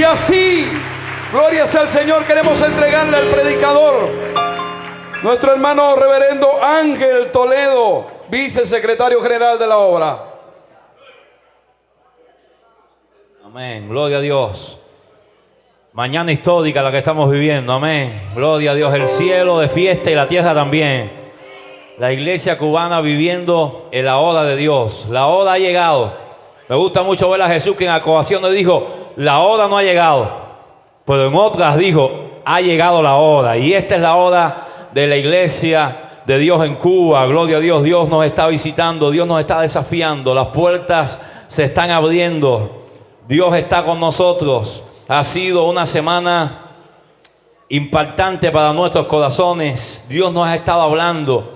así, gloria sea al Señor, queremos entregarle al predicador, nuestro hermano reverendo Ángel Toledo, vicesecretario general de la obra. Amén, gloria a Dios. Mañana histórica la que estamos viviendo, amén. Gloria a Dios, el cielo de fiesta y la tierra también. La iglesia cubana viviendo en la hora de Dios. La hora ha llegado. Me gusta mucho ver a Jesús que en ocasiones dijo, la hora no ha llegado. Pero en otras dijo, ha llegado la hora. Y esta es la hora de la iglesia de Dios en Cuba. Gloria a Dios, Dios nos está visitando, Dios nos está desafiando. Las puertas se están abriendo. Dios está con nosotros. Ha sido una semana impactante para nuestros corazones. Dios nos ha estado hablando.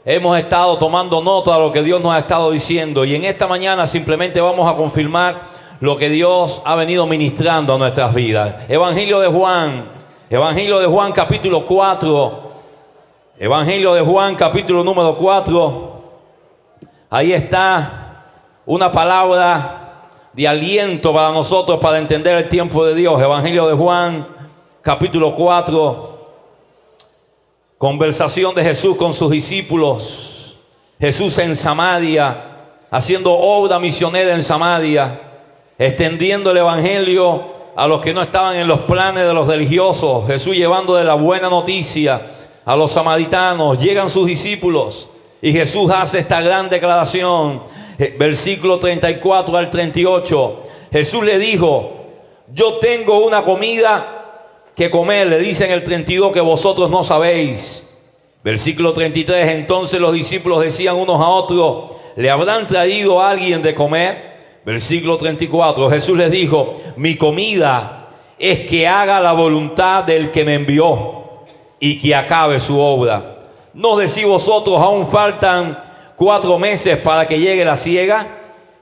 Hemos estado tomando nota de lo que Dios nos ha estado diciendo. Y en esta mañana simplemente vamos a confirmar lo que Dios ha venido ministrando a nuestras vidas. Evangelio de Juan capítulo 4. Evangelio de Juan capítulo número 4. Ahí está una palabra de aliento para nosotros para entender el tiempo de Dios. Evangelio de Juan capítulo 4. Conversación de Jesús con sus discípulos. Jesús en Samaria, haciendo obra misionera en Samaria, extendiendo el evangelio a los que no estaban en los planes de los religiosos. Jesús llevando de la buena noticia a los samaritanos. Llegan sus discípulos y Jesús hace esta gran declaración. Versículo 34 al 38. Jesús le dijo, yo tengo una comida que comer, le dice en el 32, que vosotros no sabéis. Versículo 33, entonces los discípulos decían unos a otros, ¿le habrán traído a alguien de comer? Versículo 34, Jesús les dijo, mi comida es que haga la voluntad del que me envió y que acabe su obra. ¿No decís vosotros, aún faltan 4 meses para que llegue la siega?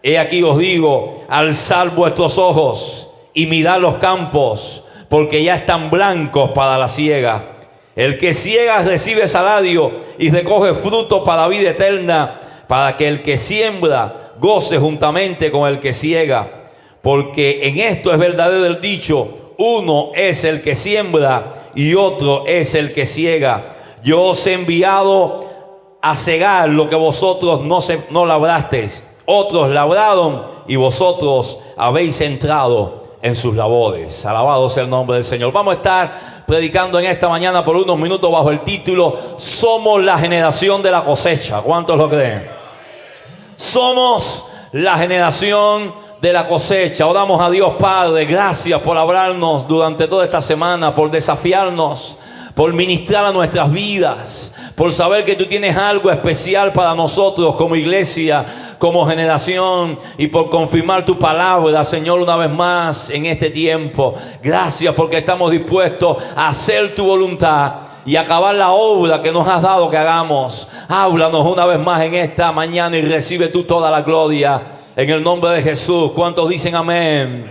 He aquí os digo, alzad vuestros ojos y mirad los campos, porque ya están blancos para la siega. El que siega recibe salario y recoge fruto para vida eterna, para que el que siembra goce juntamente con el que siega. Porque en esto es verdadero el dicho, uno es el que siembra y otro es el que siega. Yo os he enviado a segar lo que vosotros no labrasteis. Otros labraron y vosotros habéis entrado en sus labores. Alabado sea el nombre del Señor. Vamos a estar predicando en esta mañana por unos minutos bajo el título Somos la generación de la cosecha. ¿Cuántos lo creen? Somos la generación de la cosecha. Oramos a Dios Padre, gracias por hablarnos durante toda esta semana, por desafiarnos, por ministrar a nuestras vidas, por saber que tú tienes algo especial para nosotros como iglesia, como generación, y por confirmar tu palabra, Señor, una vez más en este tiempo. Gracias porque estamos dispuestos a hacer tu voluntad y acabar la obra que nos has dado que hagamos. Háblanos una vez más en esta mañana y recibe tú toda la gloria en el nombre de Jesús. ¿Cuántos dicen amén?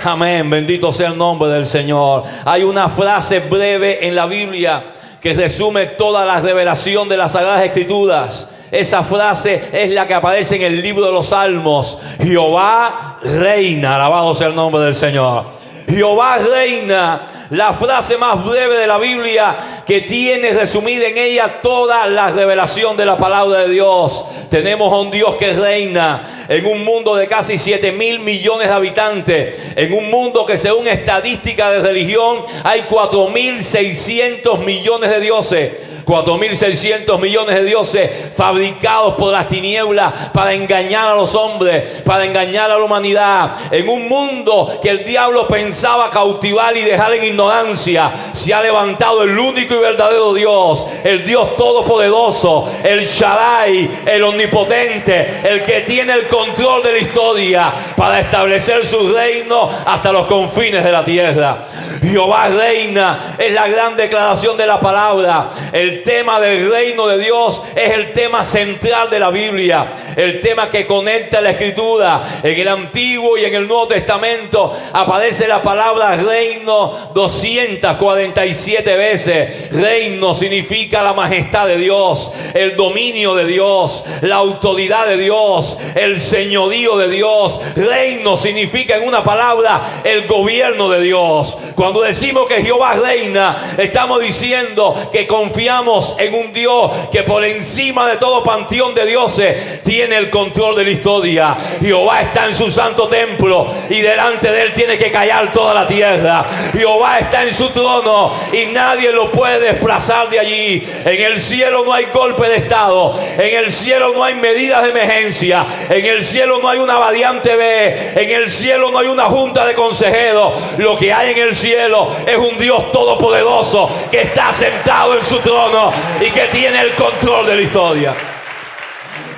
Amén, bendito sea el nombre del Señor. Hay una frase breve en la Biblia que resume toda la revelación de las Sagradas Escrituras. Esa frase es la que aparece en el libro de los Salmos. Jehová reina, alabado sea el nombre del Señor. Jehová reina, la frase más breve de la Biblia que tiene resumida en ella toda la revelación de la palabra de Dios. Tenemos a un Dios que reina en un mundo de casi 7.000 millones de habitantes, en un mundo que según estadística de religión hay 4.600 millones de dioses. 4.600 millones de dioses fabricados por las tinieblas para engañar a los hombres, para engañar a la humanidad. En un mundo que el diablo pensaba cautivar y dejar en ignorancia, se ha levantado el único y verdadero Dios, el Dios todopoderoso, el Shaddai, el omnipotente, el que tiene el control de la historia para establecer su reino hasta los confines de la tierra. Jehová reina, es la gran declaración de la palabra. El tema del reino de Dios es el tema central de la Biblia. el tema que conecta la Escritura. En el Antiguo y en el Nuevo Testamento aparece la palabra reino 247 veces. Reino significa la majestad de Dios, el dominio de Dios, la autoridad de Dios, el señorío de Dios. Reino significa, en una palabra, el gobierno de Dios. Cuando decimos que Jehová reina, estamos diciendo que confiamos en un Dios que por encima de todo panteón de dioses tiene el control de la historia. Jehová está en su santo templo y delante de él tiene que callar toda la tierra. Jehová está en su trono y nadie lo puede desplazar de allí. En el cielo no hay golpe de estado, en el cielo no hay medidas de emergencia, en el cielo no hay una variante B, en el cielo no hay una junta de consejeros. Lo que hay en el cielo es un Dios todopoderoso que está sentado en su trono y que tiene el control de la historia.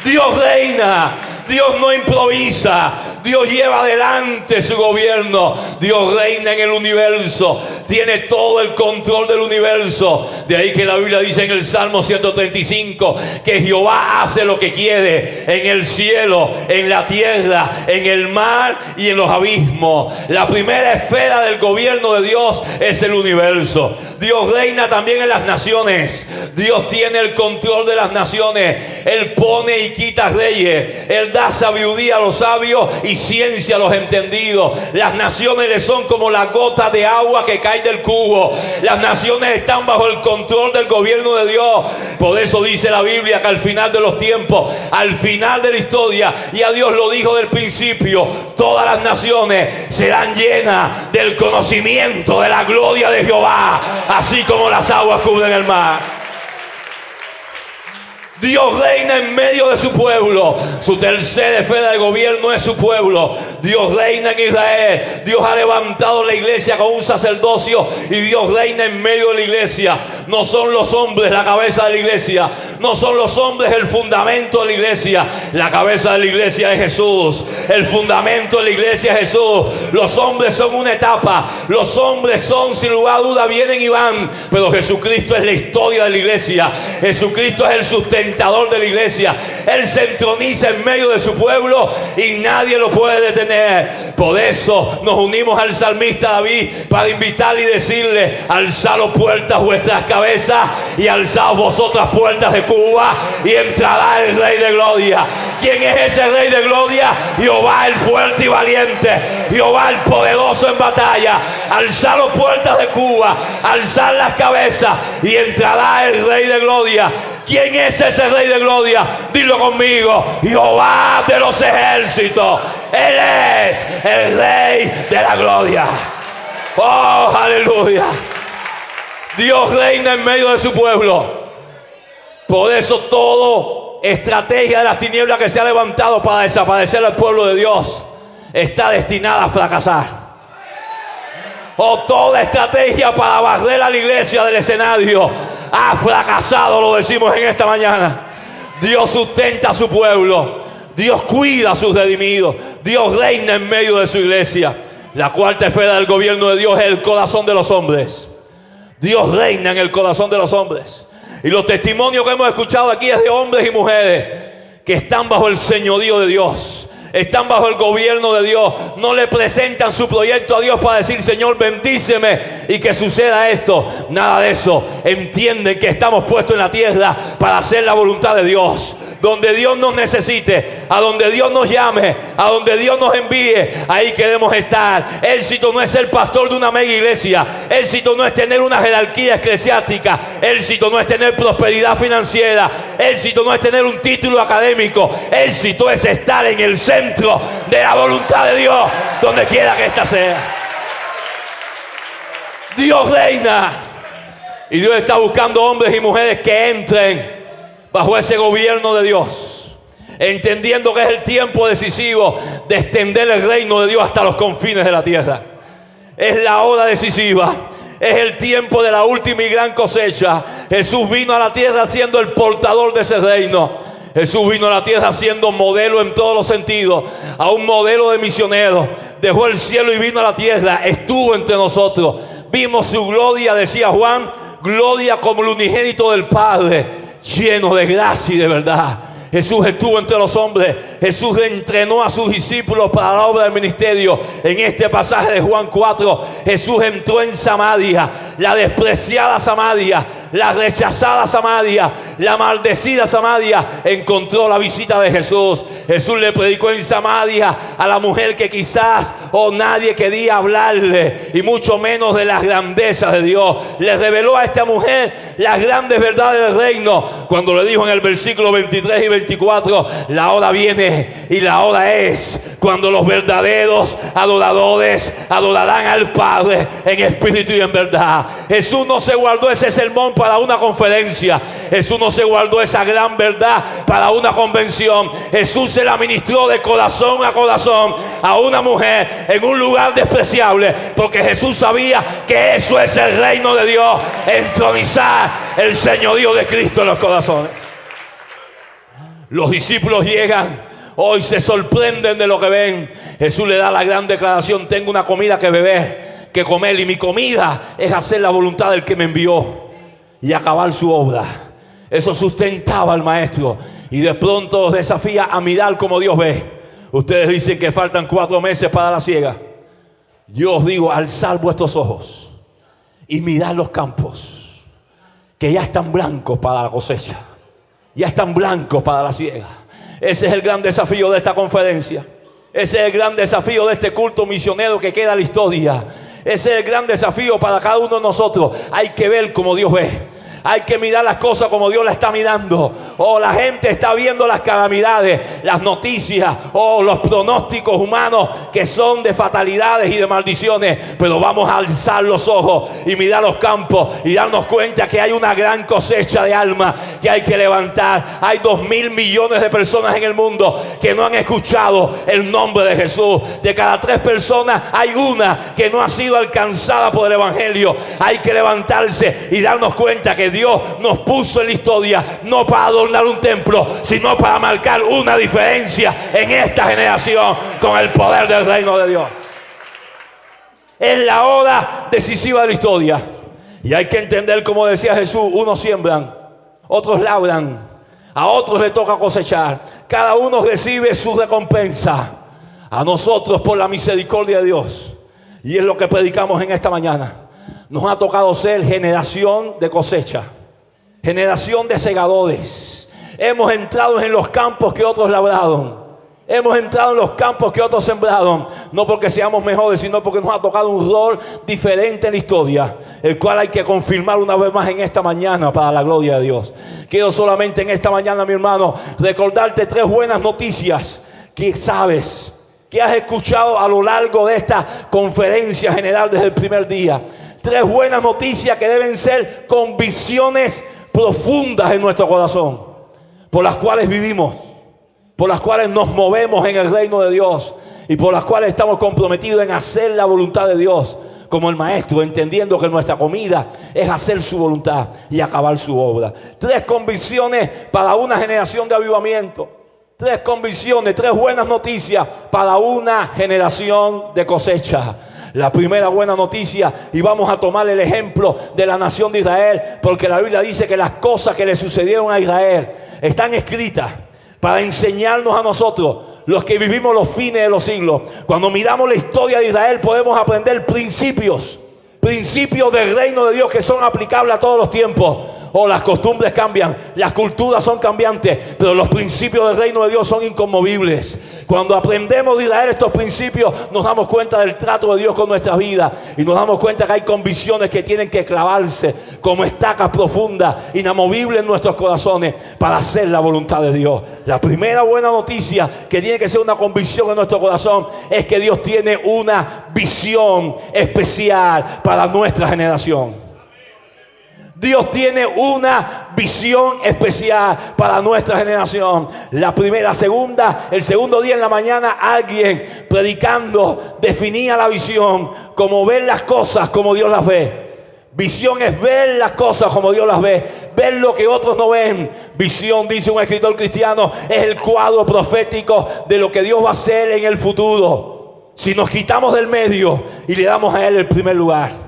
Dios reina, Dios no improvisa, Dios lleva adelante su gobierno. Dios reina en el universo, tiene todo el control del universo. De ahí que la Biblia dice en el Salmo 135 que Jehová hace lo que quiere en el cielo, en la tierra, en el mar y en los abismos. La primera esfera del gobierno de Dios es el universo. Dios reina también en las naciones. Dios tiene el control de las naciones. Él pone y quita reyes. Él da sabiduría a los sabios y ciencia a los entendidos. Las naciones le son como la gota de agua que cae del cubo. Las naciones están bajo el control del gobierno de Dios. Por eso dice la Biblia que al final de los tiempos, al final de la historia, ya Dios lo dijo del principio, todas las naciones serán llenas del conocimiento de la gloria de Jehová, así como las aguas cubren el mar. Dios reina en medio de su pueblo. Su tercera esfera de gobierno es su pueblo. Dios reina en Israel. Dios ha levantado la iglesia con un sacerdocio y Dios reina en medio de la iglesia. No son los hombres la cabeza de la iglesia. No son los hombres el fundamento de la iglesia. La cabeza de la iglesia es Jesús. El fundamento de la iglesia es Jesús. Los hombres son una etapa. Los hombres son, sin lugar a duda, vienen y van. Pero Jesucristo es la historia de la iglesia. Jesucristo es el sustentador de la iglesia. Él se entroniza en medio de su pueblo y nadie lo puede detener. Por eso nos unimos al salmista David para invitarle y decirle: alzaos puertas vuestras cabezas y alzaos vosotras puertas de Cuba y entrará el Rey de Gloria. ¿Quién es ese Rey de Gloria? Jehová el fuerte y valiente, Jehová el poderoso en batalla. Alzar las puertas de Cuba, alzar las cabezas y entrará el Rey de Gloria. ¿Quién es ese Rey de Gloria? Dilo conmigo: Jehová de los ejércitos. Él es el Rey de la Gloria. Oh, aleluya. Dios reina en medio de su pueblo. Por eso toda estrategia de las tinieblas que se ha levantado para desaparecer al pueblo de Dios está destinada a fracasar. O toda estrategia para barrer a la iglesia del escenario ha fracasado, lo decimos en esta mañana. Dios sustenta a su pueblo. Dios cuida a sus redimidos. Dios reina en medio de su iglesia. La cuarta esfera del gobierno de Dios es el corazón de los hombres. Dios reina en el corazón de los hombres. Y los testimonios que hemos escuchado aquí es de hombres y mujeres que están bajo el señorío de Dios. Están bajo el gobierno de Dios. No le presentan su proyecto a Dios para decir: Señor, bendíceme y que suceda esto. Nada de eso. Entienden que estamos puestos en la tierra para hacer la voluntad de Dios. Donde Dios nos necesite, a donde Dios nos llame, a donde Dios nos envíe, ahí queremos estar. Éxito no es ser pastor de una mega iglesia. Éxito no es tener una jerarquía eclesiástica. Éxito no es tener prosperidad financiera. Éxito no es tener un título académico. Éxito es estar en el centro de la voluntad de Dios, donde quiera que ésta sea. Dios reina y Dios está buscando hombres y mujeres que entren bajo ese gobierno de Dios, entendiendo que es el tiempo decisivo de extender el reino de Dios hasta los confines de la tierra. Es la hora decisiva. Es el tiempo de la última y gran cosecha. Jesús vino a la tierra siendo el portador de ese reino. Jesús vino a la tierra siendo modelo en todos los sentidos, a un modelo de misionero. Dejó el cielo y vino a la tierra. Estuvo entre nosotros. Vimos su gloria, decía Juan, gloria como el unigénito del Padre, lleno de gracia y de verdad. Jesús estuvo entre los hombres. Jesús entrenó a sus discípulos para la obra del ministerio. En este pasaje de Juan 4, Jesús entró en Samaria, la despreciada Samaria, la rechazada Samaria, la maldecida Samaria. Encontró la visita de Jesús. Jesús le predicó en Samaria a la mujer que quizás nadie quería hablarle, y mucho menos de las grandezas de Dios. Le reveló a esta mujer las grandes verdades del reino, cuando le dijo en el versículo 23 y 24: la hora viene y la hora es cuando los verdaderos adoradores adorarán al Padre en espíritu y en verdad. Jesús no se guardó ese sermón para una conferencia. Jesús no se guardó esa gran verdad para una convención. Jesús se la ministró de corazón a corazón a una mujer en un lugar despreciable, porque Jesús sabía que eso es el reino de Dios: entronizar el señorío de Cristo en los corazones. Los discípulos llegan, hoy se sorprenden de lo que ven. Jesús le da la gran declaración: tengo una comida que beber, que comer, y mi comida es hacer la voluntad del que me envió y acabar su obra. Eso sustentaba al maestro, y de pronto los desafía a mirar como Dios ve. Ustedes dicen que faltan 4 meses para la siega. Yo os digo: alzad vuestros ojos y mirad los campos, que ya están blancos para la cosecha, ya están blancos para la siega. Ese es el gran desafío de esta conferencia. Ese es el gran desafío de este culto misionero que queda en la historia. Ese es el gran desafío para cada uno de nosotros. Hay que ver como Dios ve. Hay que mirar las cosas como Dios las está mirando. La gente está viendo las calamidades, las noticias, los pronósticos humanos que son de fatalidades y de maldiciones. Pero vamos a alzar los ojos y mirar los campos y darnos cuenta que hay una gran cosecha de almas que hay que levantar. Hay 2.000 millones de personas en el mundo que no han escuchado el nombre de Jesús. De cada 3 personas hay una que no ha sido alcanzada por el evangelio. Hay que levantarse y darnos cuenta que Dios nos puso en la historia no para adornar un templo, sino para marcar una diferencia en esta generación con el poder del reino de Dios. Es la hora decisiva de la historia, y hay que entender, como decía Jesús: unos siembran, otros labran, a otros les toca cosechar. Cada uno recibe su recompensa. A nosotros, por la misericordia de Dios, y es lo que predicamos en esta mañana, nos ha tocado ser generación de cosecha, generación de segadores. Hemos entrado en los campos que otros labraron. Hemos entrado en los campos que otros sembraron. No porque seamos mejores, sino porque nos ha tocado un rol diferente en la historia, el cual hay que confirmar una vez más en esta mañana para la gloria de Dios. Quiero solamente en esta mañana, mi hermano, recordarte 3 buenas noticias que sabes, que has escuchado a lo largo de esta conferencia general desde el primer día. 3 buenas noticias que deben ser convicciones profundas en nuestro corazón, por las cuales vivimos, por las cuales nos movemos en el reino de Dios, y por las cuales estamos comprometidos en hacer la voluntad de Dios, como el maestro, entendiendo que nuestra comida es hacer su voluntad y acabar su obra. 3 convicciones para una generación de avivamiento. 3 convicciones, 3 buenas noticias para una generación de cosecha. La primera buena noticia, y vamos a tomar el ejemplo de la nación de Israel, porque la Biblia dice que las cosas que le sucedieron a Israel están escritas para enseñarnos a nosotros, los que vivimos los fines de los siglos. Cuando miramos la historia de Israel, podemos aprender principios del reino de Dios que son aplicables a todos los tiempos. Las costumbres cambian, las culturas son cambiantes, pero los principios del reino de Dios son inconmovibles. Cuando aprendemos de Israel estos principios, nos damos cuenta del trato de Dios con nuestras vidas, y nos damos cuenta que hay convicciones que tienen que clavarse como estacas profundas, inamovibles en nuestros corazones, para hacer la voluntad de Dios. La primera buena noticia que tiene que ser una convicción en nuestro corazón es que Dios tiene una visión especial para nuestra generación. Dios tiene una visión especial para nuestra generación. El segundo día en la mañana, alguien predicando definía la visión como ver las cosas como Dios las ve. Visión es ver las cosas como Dios las ve, ver lo que otros no ven. Visión, dice un escritor cristiano, es el cuadro profético de lo que Dios va a hacer en el futuro, si nos quitamos del medio y le damos a Él el primer lugar.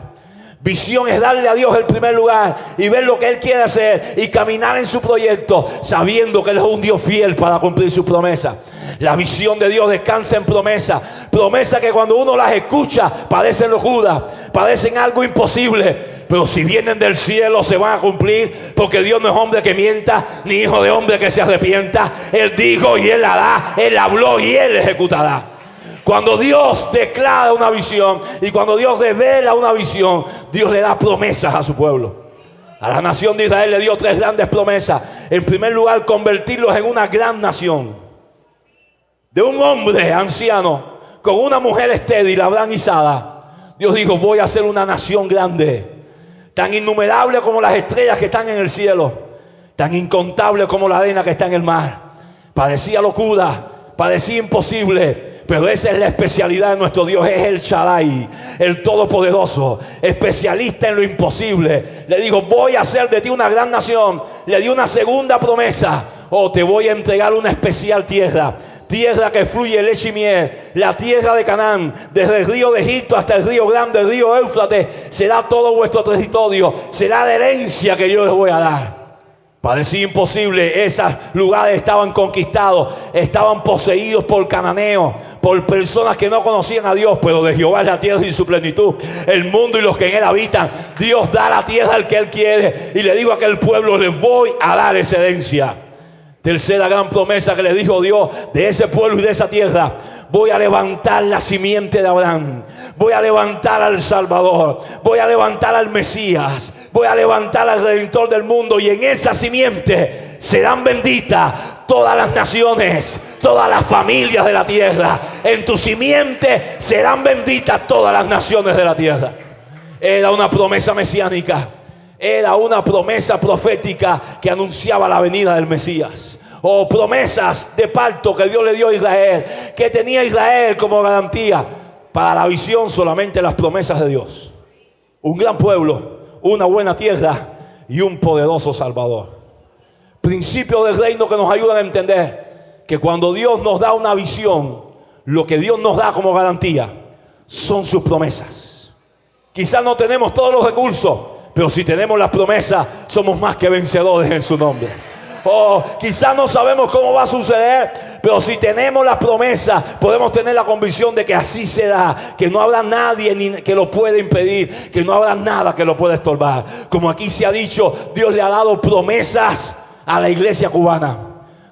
Visión es darle a Dios el primer lugar y ver lo que Él quiere hacer y caminar en su proyecto sabiendo que Él es un Dios fiel para cumplir sus promesas. La visión de Dios descansa en promesas. Promesas que cuando uno las escucha parecen locuras, parecen algo imposible. Pero si vienen del cielo se van a cumplir, porque Dios no es hombre que mienta, ni hijo de hombre que se arrepienta. Él dijo y Él hará, Él habló y Él ejecutará. Cuando Dios declara una visión y cuando Dios revela una visión, Dios le da promesas a su pueblo. A la nación de Israel le dio 3 grandes promesas. En primer lugar, convertirlos en una gran nación. De un hombre anciano con una mujer estéril, Abraham y Sara, Dios dijo: voy a hacer una nación grande, tan innumerable como las estrellas que están en el cielo, tan incontable como la arena que está en el mar. Parecía locura, parecía imposible, pero esa es la especialidad de nuestro Dios. Es el Shaddai, el Todopoderoso, especialista en lo imposible. Le dijo: voy a hacer de ti una gran nación. Le dio una segunda promesa: oh, te voy a entregar una especial tierra, tierra que fluye leche y miel, la tierra de Canaán, desde el río de Egipto hasta el río grande, el río Éufrates, será todo vuestro territorio, será la herencia que yo les voy a dar. Parecía imposible. Esos lugares estaban conquistados, estaban poseídos por cananeos, por personas que no conocían a Dios. Pero de Jehová es la tierra y su plenitud, el mundo y los que en él habitan. Dios da la tierra al que él quiere, y le digo a aquel pueblo: les voy a dar esa herencia. Tercera gran promesa que le dijo Dios: de ese pueblo y de esa tierra voy a levantar la simiente de Abraham, voy a levantar al Salvador, voy a levantar al Mesías, voy a levantar al Redentor del mundo, y en esa simiente serán benditas todas las naciones, todas las familias de la tierra. En tu simiente serán benditas todas las naciones de la tierra. Era una promesa mesiánica, era una promesa profética que anunciaba la venida del Mesías. O promesas de pacto que Dios le dio a Israel, que tenía Israel como garantía. Para la visión, solamente las promesas de Dios: un gran pueblo, una buena tierra y un poderoso Salvador. Principios del reino que nos ayudan a entender que cuando Dios nos da una visión, lo que Dios nos da como garantía son sus promesas. Quizás no tenemos todos los recursos, pero si tenemos las promesas, somos más que vencedores en su nombre. Quizás no sabemos cómo va a suceder, pero si tenemos las promesas, podemos tener la convicción de que así será, que no habrá nadie que lo pueda impedir, que no habrá nada que lo pueda estorbar. Como aquí se ha dicho, Dios le ha dado promesas a la iglesia cubana.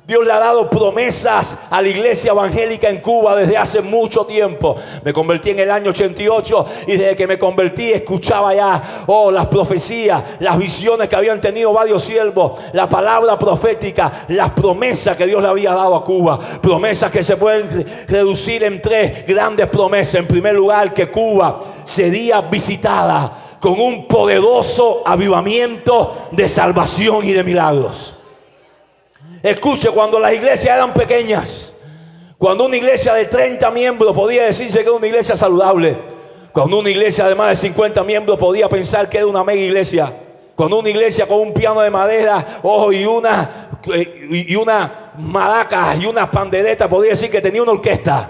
Dios le ha dado promesas a la iglesia evangélica en Cuba desde hace mucho tiempo. Me convertí en el año 88 y desde que me convertí escuchaba ya las profecías, las visiones que habían tenido varios siervos, la palabra profética, las promesas que Dios le había dado a Cuba. Promesas que se pueden reducir en 3 grandes promesas. En primer lugar, que Cuba sería visitada con un poderoso avivamiento de salvación y de milagros. Escuche, cuando las iglesias eran pequeñas, cuando una iglesia de 30 miembros podía decirse que era una iglesia saludable, cuando una iglesia de más de 50 miembros podía pensar que era una mega iglesia, cuando una iglesia con un piano de madera y una maraca y una pandereta podía decir que tenía una orquesta,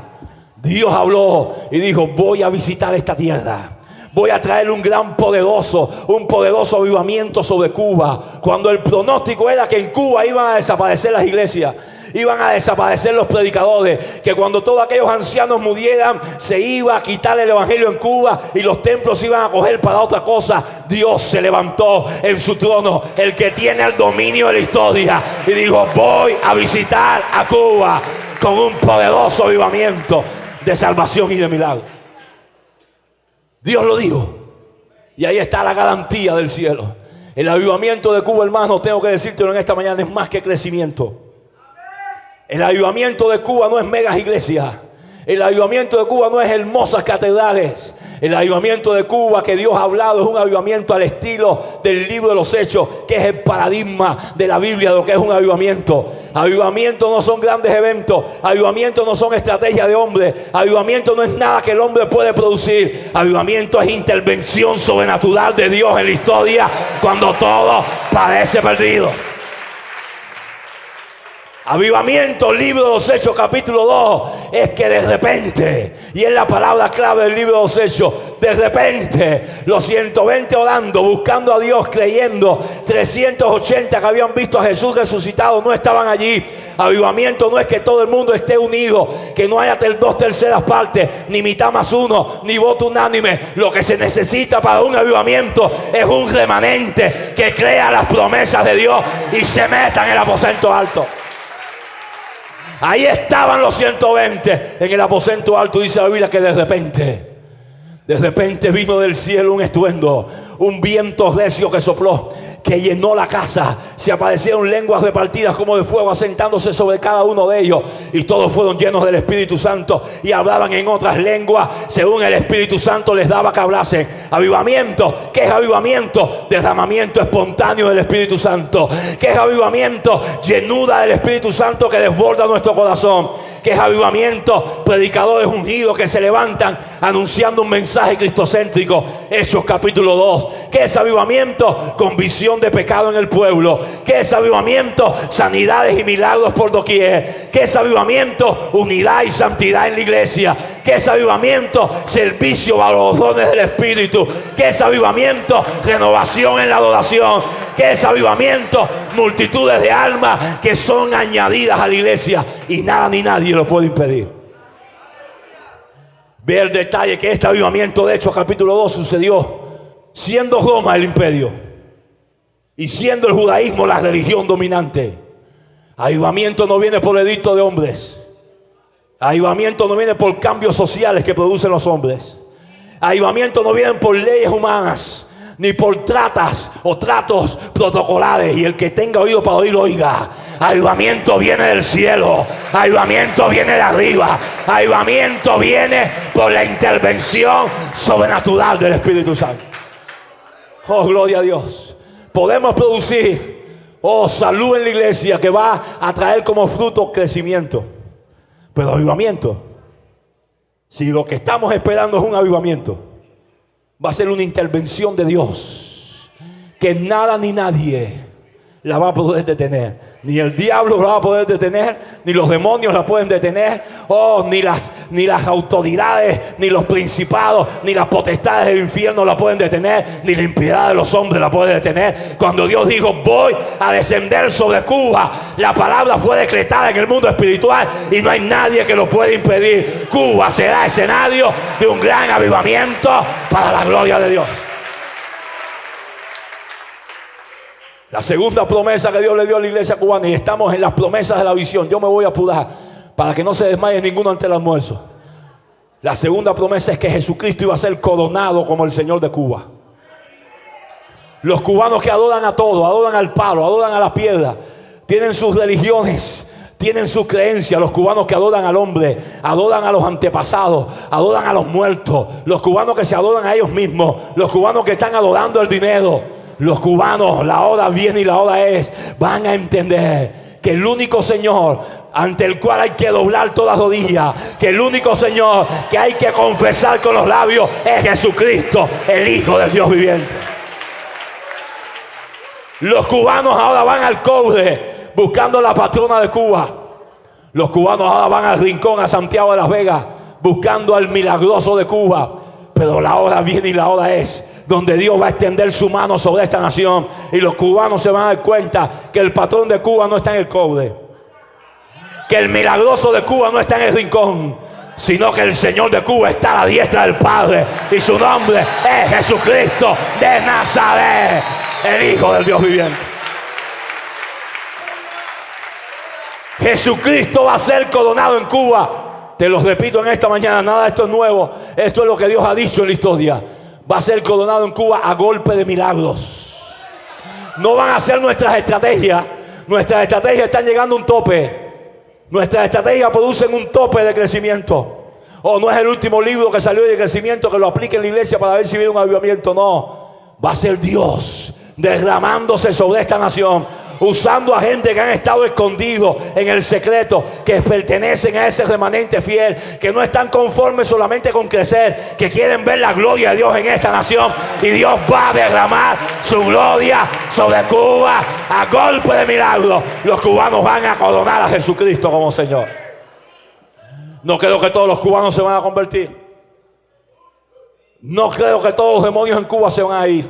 Dios habló y dijo: voy a visitar esta tierra. Voy a traer un poderoso avivamiento sobre Cuba. Cuando el pronóstico era que en Cuba iban a desaparecer las iglesias, iban a desaparecer los predicadores, que cuando todos aquellos ancianos murieran se iba a quitar el evangelio en Cuba y los templos se iban a coger para otra cosa. Dios se levantó en su trono, el que tiene el dominio de la historia, y dijo: voy a visitar a Cuba con un poderoso avivamiento de salvación y de milagro. Dios lo dijo, y ahí está la garantía del cielo. El avivamiento de Cuba, hermanos, tengo que decírtelo en esta mañana, es más que crecimiento. El avivamiento de Cuba no es megas iglesias. El avivamiento de Cuba no es hermosas catedrales. El avivamiento de Cuba que Dios ha hablado es un avivamiento al estilo del libro de los Hechos, que es el paradigma de la Biblia de lo que es un avivamiento. Avivamiento no son grandes eventos. Avivamiento no son estrategias de hombre. Avivamiento no es nada que el hombre puede producir. Avivamiento es intervención sobrenatural de Dios en la historia cuando todo parece perdido. Avivamiento, libro de los Hechos, capítulo 2, es que de repente, y es la palabra clave del libro de los Hechos, de repente, los 120 orando, buscando a Dios, creyendo, 380 que habían visto a Jesús resucitado, no estaban allí. Avivamiento no es que todo el mundo esté unido, que no haya 2/3 partes, ni mitad más uno, ni voto unánime. Lo que se necesita para un avivamiento es un remanente que crea las promesas de Dios y se meta en el aposento alto. Ahí estaban los 120 en el aposento alto. Dice la Biblia que de repente vino del cielo un estruendo, un viento recio que sopló, que llenó la casa. Se aparecieron lenguas repartidas como de fuego, asentándose sobre cada uno de ellos, y todos fueron llenos del Espíritu Santo y hablaban en otras lenguas según el Espíritu Santo les daba que hablasen. Avivamiento. ¿Qué es avivamiento? Derramamiento espontáneo del Espíritu Santo. ¿Qué es avivamiento? Llenura del Espíritu Santo que desborda nuestro corazón. ¿Qué es avivamiento? Predicadores ungidos que se levantan anunciando un mensaje cristocéntrico. Hechos capítulo 2. ¿Qué es avivamiento? Convicción de pecado en el pueblo. ¿Qué es avivamiento? Sanidades y milagros por doquier. ¿Qué es avivamiento? Unidad y santidad en la iglesia. ¿Qué es avivamiento? Servicio a los dones del Espíritu. ¿Qué es avivamiento? Renovación en la adoración. ¿Qué es avivamiento? Multitudes de almas que son añadidas a la iglesia y nada ni nadie lo puede impedir. Ve el detalle que este avivamiento de Hechos capítulo 2 sucedió siendo Roma el imperio y siendo el judaísmo la religión dominante. Avivamiento no viene por edicto de hombres. Avivamiento no viene por cambios sociales que producen los hombres. Avivamiento no viene por leyes humanas, ni por tratos protocolares. Y el que tenga oído para oír, oiga. Avivamiento viene del cielo. Avivamiento viene de arriba. Avivamiento viene por la intervención sobrenatural del Espíritu Santo. Oh, gloria a Dios. Podemos producir salud en la iglesia que va a traer como fruto crecimiento. Pero avivamiento, si lo que estamos esperando es un avivamiento, va a ser una intervención de Dios que nada ni nadie la va a poder detener. Ni el diablo la va a poder detener, ni los demonios la pueden detener, ni las autoridades, ni los principados, ni las potestades del infierno la pueden detener, ni la impiedad de los hombres la puede detener. Cuando Dios dijo: voy a descender sobre Cuba, la palabra fue decretada en el mundo espiritual y no hay nadie que lo pueda impedir. Cuba será escenario de un gran avivamiento para la gloria de Dios. La segunda promesa que Dios le dio a la iglesia cubana, y estamos en las promesas de la visión. Yo me voy a apurar para que no se desmaye ninguno ante el almuerzo. La segunda promesa es que Jesucristo iba a ser coronado como el Señor de Cuba. Los cubanos que adoran a todo, adoran al palo, adoran a la piedra, tienen sus religiones, tienen sus creencias. Los cubanos que adoran al hombre, adoran a los antepasados, adoran a los muertos. Los cubanos que se adoran a ellos mismos, los cubanos que están adorando el dinero. Los cubanos, la hora viene y la hora es, van a entender que el único Señor ante el cual hay que doblar toda rodilla, que el único Señor que hay que confesar con los labios es Jesucristo, el Hijo del Dios viviente. Los cubanos ahora van al cobre buscando la patrona de Cuba. Los cubanos ahora van al rincón, a Santiago de Las Vegas, buscando al milagroso de Cuba. Pero la hora viene y la hora es donde Dios va a extender su mano sobre esta nación y los cubanos se van a dar cuenta que el patrón de Cuba no está en el cobre, que el milagroso de Cuba no está en el rincón, sino que el Señor de Cuba está a la diestra del Padre y su nombre es Jesucristo de Nazaret, el Hijo del Dios viviente. Jesucristo va a ser coronado en Cuba. Te lo repito en esta mañana, nada de esto es nuevo. Esto es lo que Dios ha dicho en la historia. Va a ser coronado en Cuba a golpe de milagros. No van a ser nuestras estrategias. Nuestras estrategias están llegando a un tope. Nuestras estrategias producen un tope de crecimiento. No es el último libro que salió de crecimiento que lo aplique en la iglesia para ver si viene un avivamiento. No, va a ser Dios derramándose sobre esta nación. usando a gente que han estado escondidos en el secreto, que pertenecen a ese remanente fiel, que no están conformes solamente con crecer, que quieren ver la gloria de Dios en esta nación. Y Dios va a derramar su gloria sobre Cuba a golpe de milagro. Los cubanos van a coronar a Jesucristo como Señor. No creo que todos los cubanos se van a convertir. No creo que todos los demonios en Cuba se van a ir.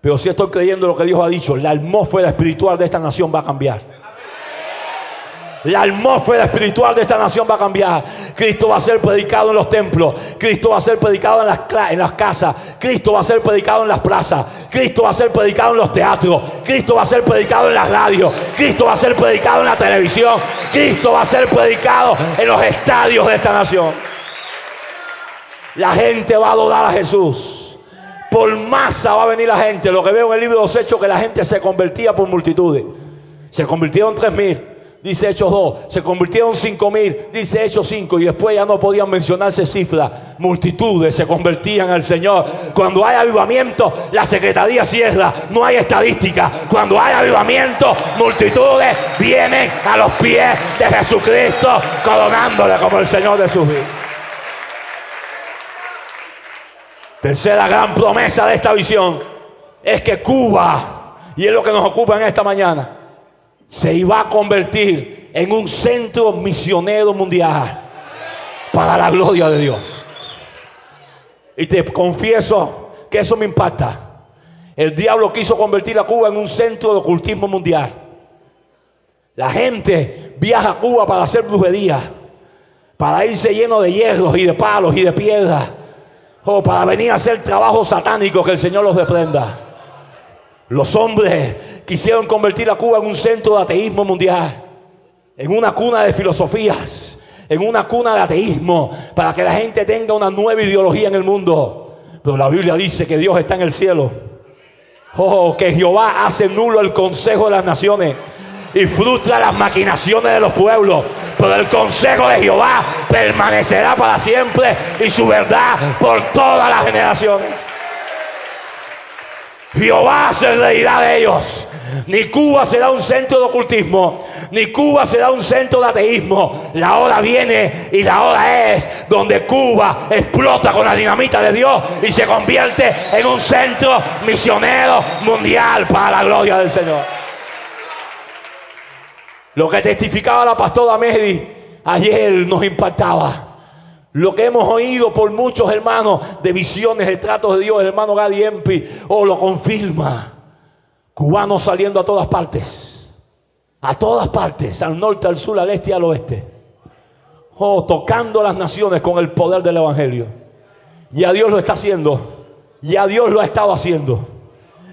Pero sí estoy creyendo lo que Dios ha dicho. La atmósfera espiritual de esta nación va a cambiar. La atmósfera espiritual de esta nación va a cambiar. Cristo va a ser predicado en los templos. Cristo va a ser predicado en las casas. Cristo va a ser predicado en las plazas. Cristo va a ser predicado en los teatros. Cristo va a ser predicado en las radios. Cristo va a ser predicado en la televisión. Cristo va a ser predicado en los estadios de esta nación. La gente va a adorar a Jesús. Por masa va a venir la gente. Lo que veo en el libro de los Hechos, que la gente se convertía por multitudes. Se convirtieron 3,000. Dice Hechos 2, se convirtieron 5,000, dice Hechos 5, y después ya no podían mencionarse cifras. Multitudes se convertían al Señor. Cuando hay avivamiento, la secretaría cierra, no hay estadística. Cuando hay avivamiento, multitudes vienen a los pies de Jesucristo, coronándole como el Señor de sus vidas. Tercera gran promesa de esta visión es que Cuba, y es lo que nos ocupa en esta mañana, se iba a convertir en un centro misionero mundial para la gloria de Dios. Y te confieso que eso me impacta. El diablo quiso convertir a Cuba en un centro de ocultismo mundial. La gente viaja a Cuba para hacer brujería, para irse lleno de hierros y de palos y de piedras, o para venir a hacer trabajo satánico, que el Señor los reprenda. Los hombres quisieron convertir a Cuba en un centro de ateísmo mundial, en una cuna de filosofías, en una cuna de ateísmo, para que la gente tenga una nueva ideología en el mundo. Pero la Biblia dice que Dios está en el cielo. Que Jehová hace nulo el consejo de las naciones y frustra las maquinaciones de los pueblos. Pero el consejo de Jehová permanecerá para siempre, y su verdad por todas las generaciones. Jehová se reirá de ellos. Ni Cuba será un centro de ocultismo, ni Cuba será un centro de ateísmo. La hora viene y la hora es donde Cuba explota con la dinamita de Dios y se convierte en un centro misionero mundial para la gloria del Señor. Lo que testificaba la pastora Mehdi ayer nos impactaba. Lo que hemos oído por muchos hermanos de visiones, retratos de Dios, el hermano Gadi Empi, lo confirma. Cubanos saliendo a todas partes, al norte, al sur, al este y al oeste. Tocando las naciones con el poder del Evangelio. Ya Dios lo está haciendo, ya Dios lo ha estado haciendo.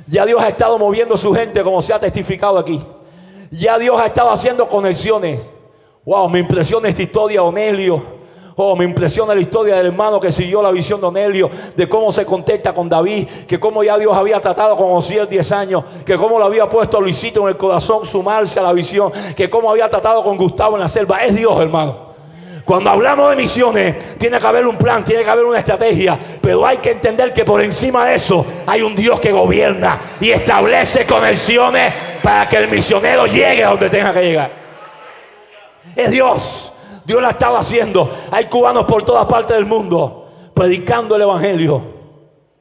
Ya Dios ha estado moviendo su gente como se ha testificado aquí. Ya Dios ha estado haciendo conexiones. Wow, me impresiona esta historia, Onelio. Me impresiona la historia del hermano que siguió la visión de Onelio, de cómo se contacta con David, que cómo ya Dios había tratado con Osiel 10 años, que cómo lo había puesto a Luisito en el corazón sumarse a la visión, que cómo había tratado con Gustavo en la selva. Es Dios, hermano. Cuando hablamos de misiones, tiene que haber un plan, tiene que haber una estrategia, pero hay que entender que por encima de eso hay un Dios que gobierna y establece conexiones para que el misionero llegue a donde tenga que llegar. Es Dios. Dios lo ha estado haciendo. Hay cubanos por todas partes del mundo predicando el Evangelio.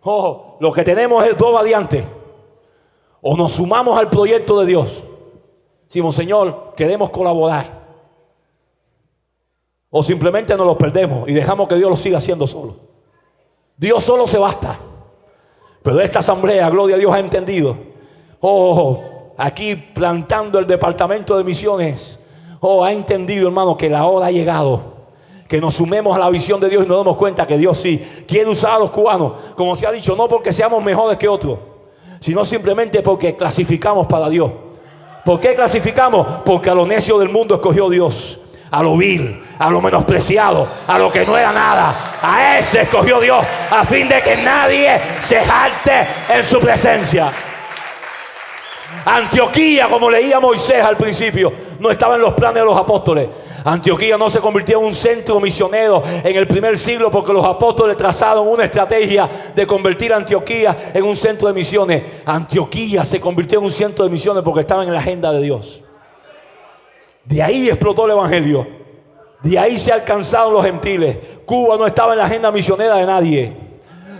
Lo que tenemos es dos variantes. O nos sumamos al proyecto de Dios. Decimos, Señor, queremos colaborar. O simplemente nos los perdemos y dejamos que Dios lo siga haciendo solo. Dios solo se basta. Pero esta asamblea, gloria a Dios, ha entendido. Aquí plantando el departamento de misiones, ha entendido, hermano, que la hora ha llegado, que nos sumemos a la visión de Dios y nos damos cuenta que Dios sí quiere usar a los cubanos, como se ha dicho, no porque seamos mejores que otros, sino simplemente porque clasificamos para Dios. ¿Por qué clasificamos? Porque a lo necio del mundo escogió Dios, a lo vil, a lo menospreciado, a lo que no era nada, a ese escogió Dios, a fin de que nadie se jacte en su presencia. Antioquía, como leía Moisés al principio, no estaba en los planes de los apóstoles. Antioquía no se convirtió en un centro misionero en el primer siglo porque los apóstoles trazaron una estrategia de convertir a Antioquía en un centro de misiones. Antioquía se convirtió en un centro de misiones porque estaba en la agenda de Dios. De ahí explotó el evangelio. De ahí se alcanzaron los gentiles. Cuba no estaba en la agenda misionera de nadie.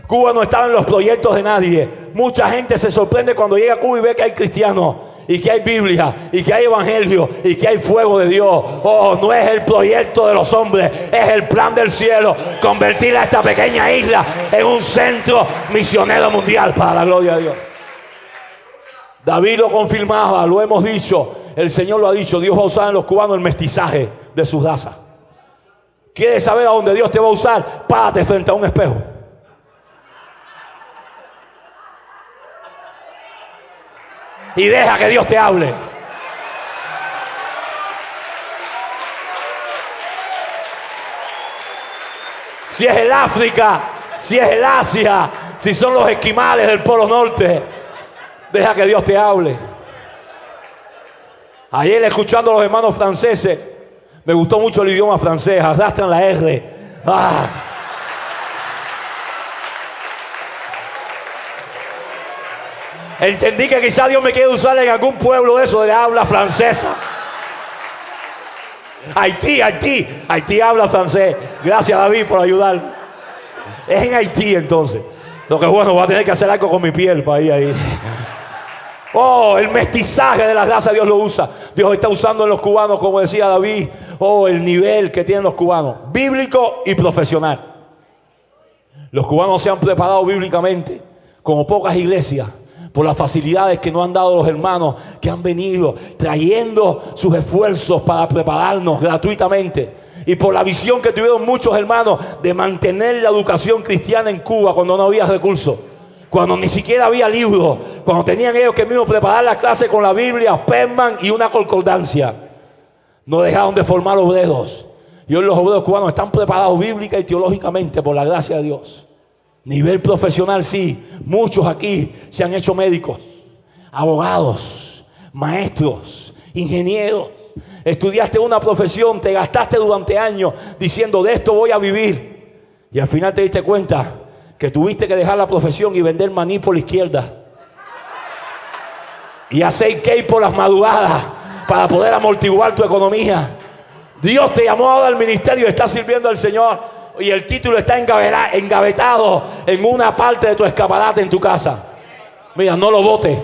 Cuba no estaba en los proyectos de nadie. Mucha gente se sorprende cuando llega a Cuba y ve que hay cristianos, y que hay Biblia, y que hay evangelio, y que hay fuego de Dios. Oh, no es el proyecto de los hombres, es el plan del cielo. Convertir a esta pequeña isla en un centro misionero mundial para la gloria de Dios. David lo confirmaba, lo hemos dicho, el Señor lo ha dicho. Dios va a usar en los cubanos el mestizaje de su raza. ¿Quieres saber a dónde Dios te va a usar? Párate frente a un espejo. Y deja que Dios te hable. Si es el África, si es el Asia, si son los esquimales del Polo Norte, deja que Dios te hable. Ayer escuchando a los hermanos franceses, me gustó mucho el idioma francés, arrastran la R. Entendí que quizá Dios me quiere usar en algún pueblo de eso de habla francesa. Haití habla francés. Gracias, David, por ayudar. Es en Haití entonces. Lo que bueno, voy a tener que hacer algo con mi piel para ir ahí. Oh, el mestizaje de la raza Dios lo usa. Dios está usando en los cubanos, como decía David. Oh, el nivel que tienen los cubanos, bíblico y profesional. Los cubanos se han preparado bíblicamente como pocas iglesias, por las facilidades que nos han dado los hermanos que han venido trayendo sus esfuerzos para prepararnos gratuitamente, y por la visión que tuvieron muchos hermanos de mantener la educación cristiana en Cuba cuando no había recursos, cuando ni siquiera había libros, cuando tenían ellos que mismos preparar las clases con la Biblia, Penman y una concordancia. No dejaron de formar obreros, y hoy los obreros cubanos están preparados bíblica y teológicamente por la gracia de Dios. Nivel profesional, sí. Muchos aquí se han hecho médicos, abogados, maestros, ingenieros. Estudiaste una profesión, te gastaste durante años diciendo de esto voy a vivir. Y al final te diste cuenta que tuviste que dejar la profesión y vender maní por la izquierda. Y hacer cake por las madrugadas para poder amortiguar tu economía. Dios te llamó ahora al ministerio y estás sirviendo al Señor. Y el título está engavetado en una parte de tu escaparate en tu casa. Mira, no lo botes,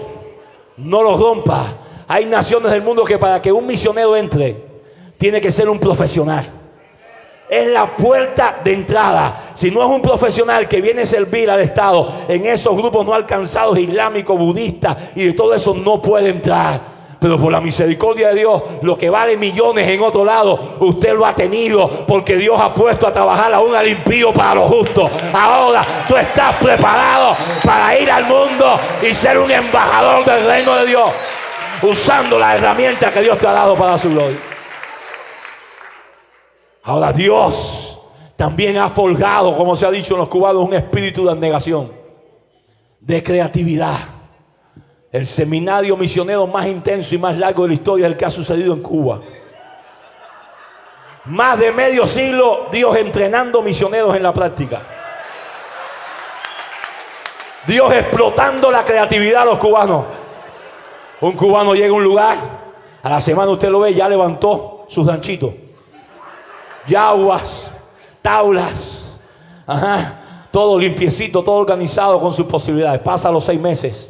no lo rompas. Hay naciones del mundo que para que un misionero entre, tiene que ser un profesional. Es la puerta de entrada. Si no es un profesional que viene a servir al Estado, en esos grupos no alcanzados islámicos, budistas y de todo eso, no puede entrar. Pero por la misericordia de Dios, lo que vale millones en otro lado, usted lo ha tenido porque Dios ha puesto a trabajar aún al impío para los justos. Ahora tú estás preparado para ir al mundo y ser un embajador del reino de Dios, usando la herramienta que Dios te ha dado para su gloria. Ahora Dios también ha forjado, como se ha dicho en los cubanos, un espíritu de abnegación, de creatividad. El seminario misionero más intenso y más largo de la historia es el que ha sucedido en Cuba. Más de medio siglo Dios entrenando misioneros en la práctica. Dios explotando la creatividad de los cubanos. Un cubano llega a un lugar, a la semana usted lo ve, ya levantó sus ranchitos, yaguas, tablas, todo limpiecito, todo organizado con sus posibilidades. Pasa los 6 meses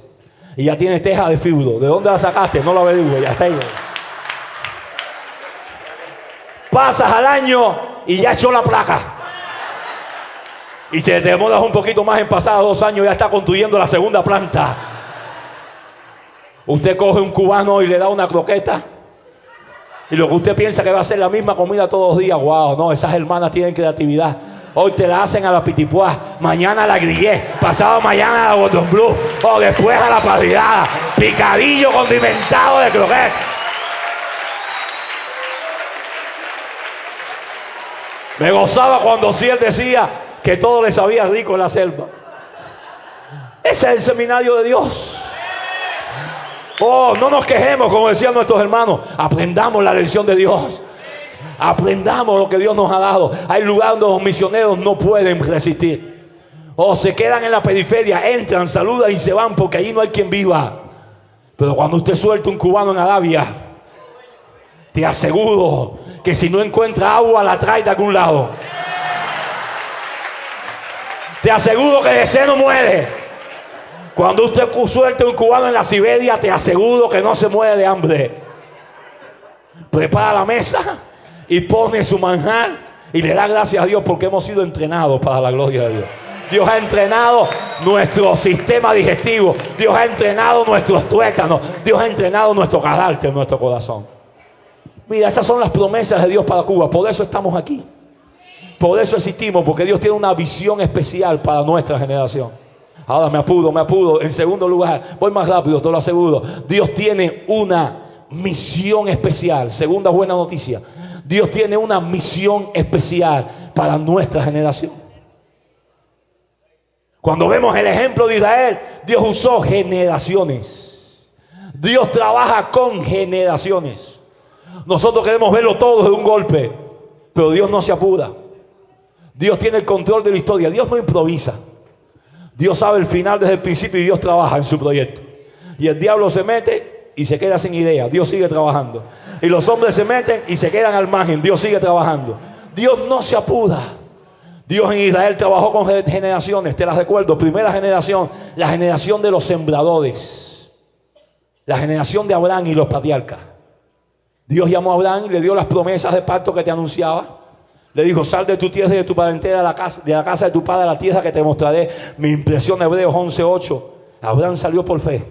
y ya tiene teja de fibro. ¿De dónde la sacaste? No lo averiguo, ya está ahí. Pasas al año y ya echó la placa. Y si te demoras un poquito más en pasar 2 años, ya está construyendo la segunda planta. Usted coge un cubano y le da una croqueta, y lo que usted piensa que va a ser la misma comida todos los días. Wow, no, esas hermanas tienen creatividad. Hoy te la hacen a la pitipuá, mañana a la grillé, pasado mañana a la botón blue, o después a la parrillada, picadillo condimentado de croqueta. Me gozaba cuando sí él decía que todo le sabía rico en la selva. Ese es el seminario de Dios. Oh, no nos quejemos, como decían nuestros hermanos. Aprendamos la lección de Dios. Aprendamos lo que Dios nos ha dado. Hay lugares donde los misioneros no pueden resistir. O se quedan en la periferia, entran, saludan y se van porque allí no hay quien viva. Pero cuando usted suelta un cubano en Arabia, te aseguro que si no encuentra agua, la trae de algún lado. Te aseguro que de sed no muere. Cuando usted suelte un cubano en la Siberia, te aseguro que no se muere de hambre. Prepara la mesa y pone su manjar y le da gracias a Dios porque hemos sido entrenados para la gloria de Dios. Dios ha entrenado nuestro sistema digestivo. Dios ha entrenado nuestros tuétanos. Dios ha entrenado nuestro carácter, nuestro corazón. Mira, esas son las promesas de Dios para Cuba. Por eso estamos aquí. Por eso existimos, porque Dios tiene una visión especial para nuestra generación. Ahora me apuro. En segundo lugar, voy más rápido, te lo aseguro. Dios tiene una misión especial. Segunda buena noticia. Dios tiene una misión especial para nuestra generación. Cuando vemos el ejemplo de Israel, Dios usó generaciones. Dios trabaja con generaciones. Nosotros queremos verlo todo de un golpe, pero Dios no se apura. Dios tiene el control de la historia. Dios no improvisa. Dios sabe el final desde el principio y Dios trabaja en su proyecto. Y el diablo se mete y se queda sin idea. Dios sigue trabajando. Y los hombres se meten y se quedan al margen. Dios sigue trabajando. Dios no se apura. Dios en Israel trabajó con generaciones, te las recuerdo. Primera generación, la generación de los sembradores. La generación de Abraham y los patriarcas. Dios llamó a Abraham y le dio las promesas de pacto que te anunciaba. Le dijo, sal de tu tierra y de tu parentela, de la casa de tu padre a la tierra que te mostraré. Mi impresión, Hebreos 11:8. Abraham salió por fe,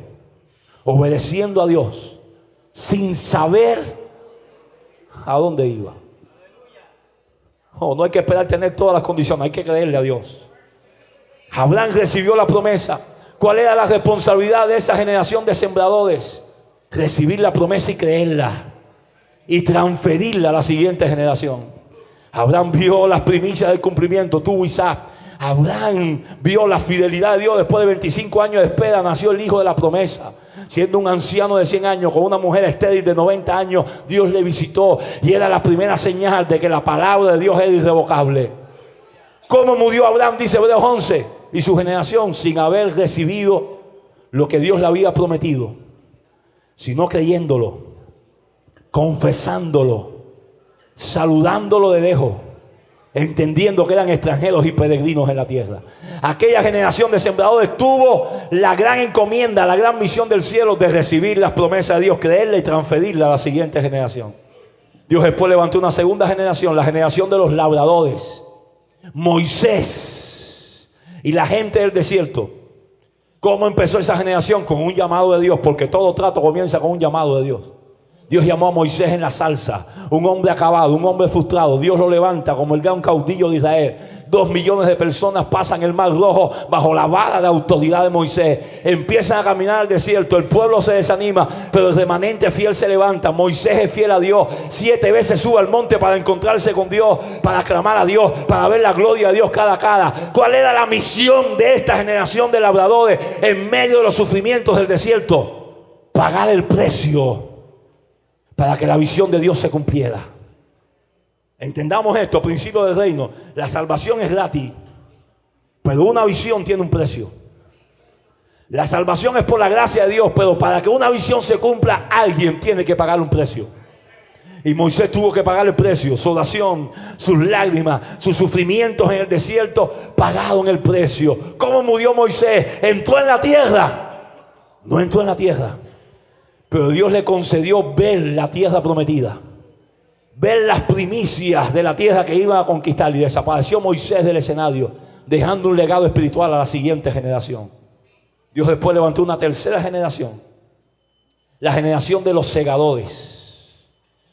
obedeciendo a Dios, sin saber a dónde iba. Oh, no hay que esperar tener todas las condiciones, hay que creerle a Dios. Abraham recibió la promesa. ¿Cuál era la responsabilidad de esa generación de sembradores? Recibir la promesa y creerla y transferirla a la siguiente generación. Abraham vio las primicias del cumplimiento, tuvo Isaac. Abraham vio la fidelidad de Dios. Después de 25 años de espera nació el hijo de la promesa. Siendo un anciano de 100 años con una mujer estéril de 90 años, Dios le visitó y era la primera señal de que la palabra de Dios era irrevocable. ¿Cómo murió Abraham? Dice Hebreos 11. Y su generación sin haber recibido lo que Dios le había prometido, sino creyéndolo, confesándolo, saludándolo de lejos, entendiendo que eran extranjeros y peregrinos en la tierra. Aquella generación de sembradores tuvo la gran encomienda, la gran misión del cielo de recibir las promesas de Dios, creerla y transferirla a la siguiente generación. Dios después levantó una segunda generación, la generación de los labradores. Moisés y la gente del desierto. ¿Cómo empezó esa generación? Con un llamado de Dios, porque todo trato comienza con un llamado de Dios. Dios llamó a Moisés en la zarza, un hombre acabado, un hombre frustrado. Dios lo levanta como el gran caudillo de Israel. 2 millones de personas pasan el mar rojo bajo la vara de autoridad de Moisés. Empiezan a caminar al desierto, el pueblo se desanima, pero el remanente fiel se levanta. Moisés es fiel a Dios. 7 veces sube al monte para encontrarse con Dios, para clamar a Dios, para ver la gloria de Dios cara a cara. ¿Cuál era la misión de esta generación de labradores en medio de los sufrimientos del desierto? Pagar el precio para que la visión de Dios se cumpliera. Entendamos esto, principio del reino. La salvación es gratis, pero una visión tiene un precio. La salvación es por la gracia de Dios, pero para que una visión se cumpla, alguien tiene que pagar un precio. Y Moisés tuvo que pagar el precio. Su oración, sus lágrimas, sus sufrimientos en el desierto pagaron el precio. ¿Cómo murió Moisés? ¿Entró en la tierra? No entró en la tierra, pero Dios le concedió ver la tierra prometida, ver las primicias de la tierra que iban a conquistar. Y desapareció Moisés del escenario, dejando un legado espiritual a la siguiente generación. Dios después levantó una tercera generación, la generación de los segadores.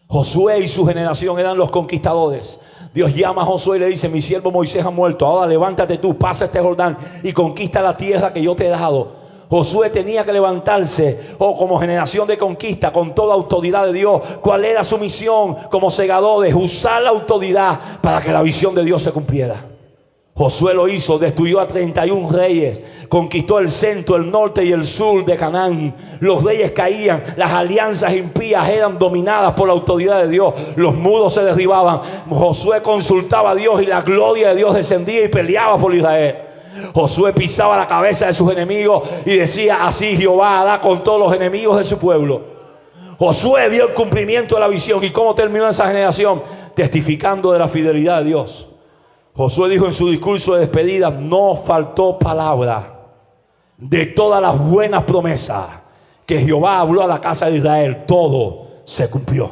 Josué y su generación eran los conquistadores. Dios llama a Josué y le dice: mi siervo Moisés ha muerto, ahora levántate tú, pasa este Jordán y conquista la tierra que yo te he dado. Josué tenía que levantarse como generación de conquista con toda autoridad de Dios. ¿Cuál era su misión como segadores? Usar la autoridad para que la visión de Dios se cumpliera. Josué lo hizo, destruyó a 31 reyes, conquistó el centro, el norte y el sur de Canaán. Los reyes caían, las alianzas impías eran dominadas por la autoridad de Dios, los muros se derribaban. Josué consultaba a Dios y la gloria de Dios descendía y peleaba por Israel. Josué pisaba la cabeza de sus enemigos y decía: así Jehová hará con todos los enemigos de su pueblo. Josué vio el cumplimiento de la visión. ¿Y cómo terminó esa generación? Testificando de la fidelidad de Dios. Josué dijo en su discurso de despedida: no faltó palabra de todas las buenas promesas que Jehová habló a la casa de Israel. Todo se cumplió.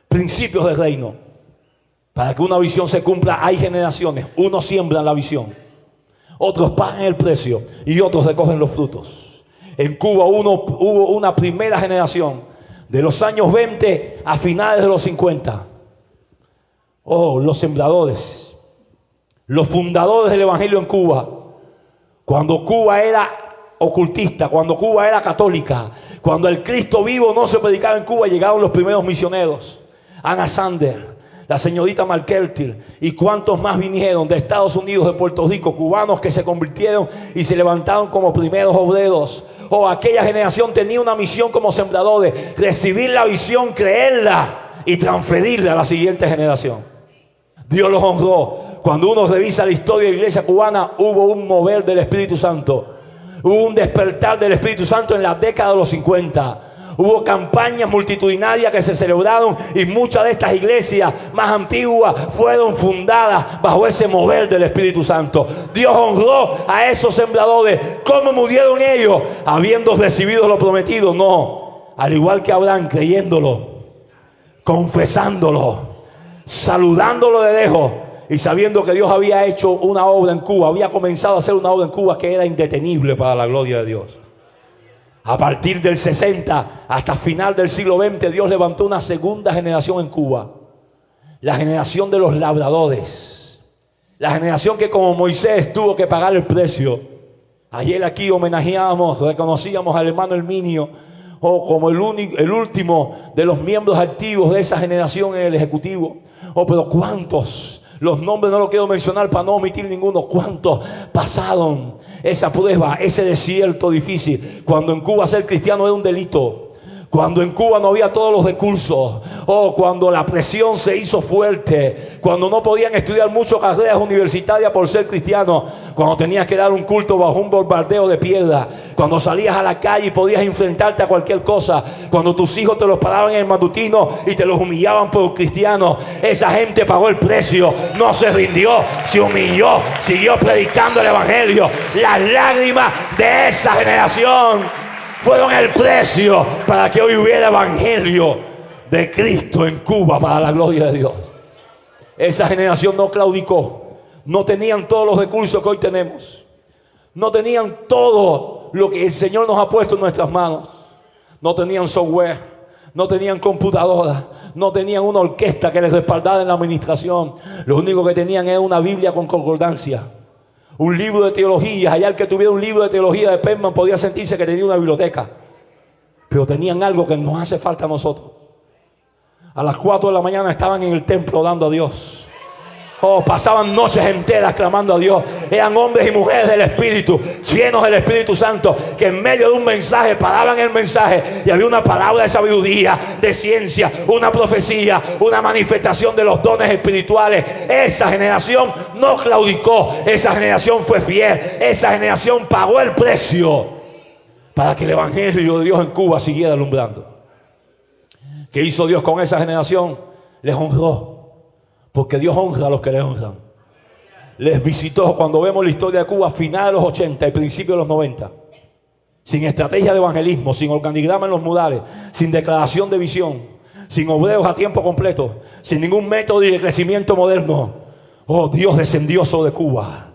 Principios del reino. Para que una visión se cumpla hay generaciones. Unos siembran la visión, otros pagan el precio y otros recogen los frutos. En Cuba hubo una primera generación de los años 20 a finales de los 50. Los sembradores, los fundadores del evangelio en Cuba. Cuando Cuba era ocultista, cuando Cuba era católica, cuando el Cristo vivo no se predicaba en Cuba, llegaron los primeros misioneros. Anna Sander, la señorita Markeltil y cuantos más vinieron de Estados Unidos, de Puerto Rico, cubanos que se convirtieron y se levantaron como primeros obreros. Aquella generación tenía una misión como sembradores: recibir la visión, creerla y transferirla a la siguiente generación. Dios los honró. Cuando uno revisa la historia de la iglesia cubana, hubo un mover del Espíritu Santo. Hubo un despertar del Espíritu Santo en la década de los 50. Hubo campañas multitudinarias que se celebraron y muchas de estas iglesias más antiguas fueron fundadas bajo ese mover del Espíritu Santo. Dios honró a esos sembradores. ¿Cómo murieron ellos? Habiendo recibido lo prometido. No, al igual que Abraham, creyéndolo, confesándolo, saludándolo de lejos y sabiendo que Dios había hecho una obra en Cuba, había comenzado a hacer una obra en Cuba que era indetenible para la gloria de Dios. A partir del 60 hasta final del siglo XX, Dios levantó una segunda generación en Cuba, la generación de los labradores, la generación que como Moisés tuvo que pagar el precio. Ayer aquí homenajeábamos, reconocíamos al hermano Herminio como el último de los miembros activos de esa generación en el Ejecutivo. Pero ¿cuántos? Los nombres no los quiero mencionar para no omitir ninguno. ¿Cuántos pasaron esa prueba, ese desierto difícil? Cuando en Cuba ser cristiano era un delito. Cuando en Cuba no había todos los recursos. Cuando la presión se hizo fuerte. Cuando no podían estudiar muchas carreras universitarias por ser cristianos. Cuando tenías que dar un culto bajo un bombardeo de piedra. Cuando salías a la calle y podías enfrentarte a cualquier cosa. Cuando tus hijos te los paraban en el matutino y te los humillaban por cristianos. Esa gente pagó el precio. No se rindió, se humilló, siguió predicando el evangelio. Las lágrimas de esa generación fueron el precio para que hoy hubiera evangelio de Cristo en Cuba para la gloria de Dios. Esa generación no claudicó. No tenían todos los recursos que hoy tenemos. No tenían todo lo que el Señor nos ha puesto en nuestras manos. No tenían software. No tenían computadora. No tenían una orquesta que les respaldara en la administración. Lo único que tenían era una Biblia con concordancia. Un libro de teología. Allá el que tuviera un libro de teología de Penman podía sentirse que tenía una biblioteca. Pero tenían algo que nos hace falta a nosotros. A las 4 de la mañana estaban en el templo dando a Dios. Pasaban noches enteras clamando a Dios. Eran hombres y mujeres del Espíritu, llenos del Espíritu Santo, que en medio de un mensaje paraban el mensaje y había una palabra de sabiduría, de ciencia, una profecía, una manifestación de los dones espirituales. Esa generación no claudicó. Esa generación fue fiel. Esa generación pagó el precio para que el evangelio de Dios en Cuba siguiera alumbrando. ¿Qué hizo Dios con esa generación? Les honró. Porque Dios honra a los que le honran. Les visitó. Cuando vemos la historia de Cuba, a finales de los 80 y principios de los 90, sin estrategia de evangelismo, sin organigrama en los murales, sin declaración de visión, sin obreros a tiempo completo, sin ningún método de crecimiento moderno, Dios descendió sobre Cuba.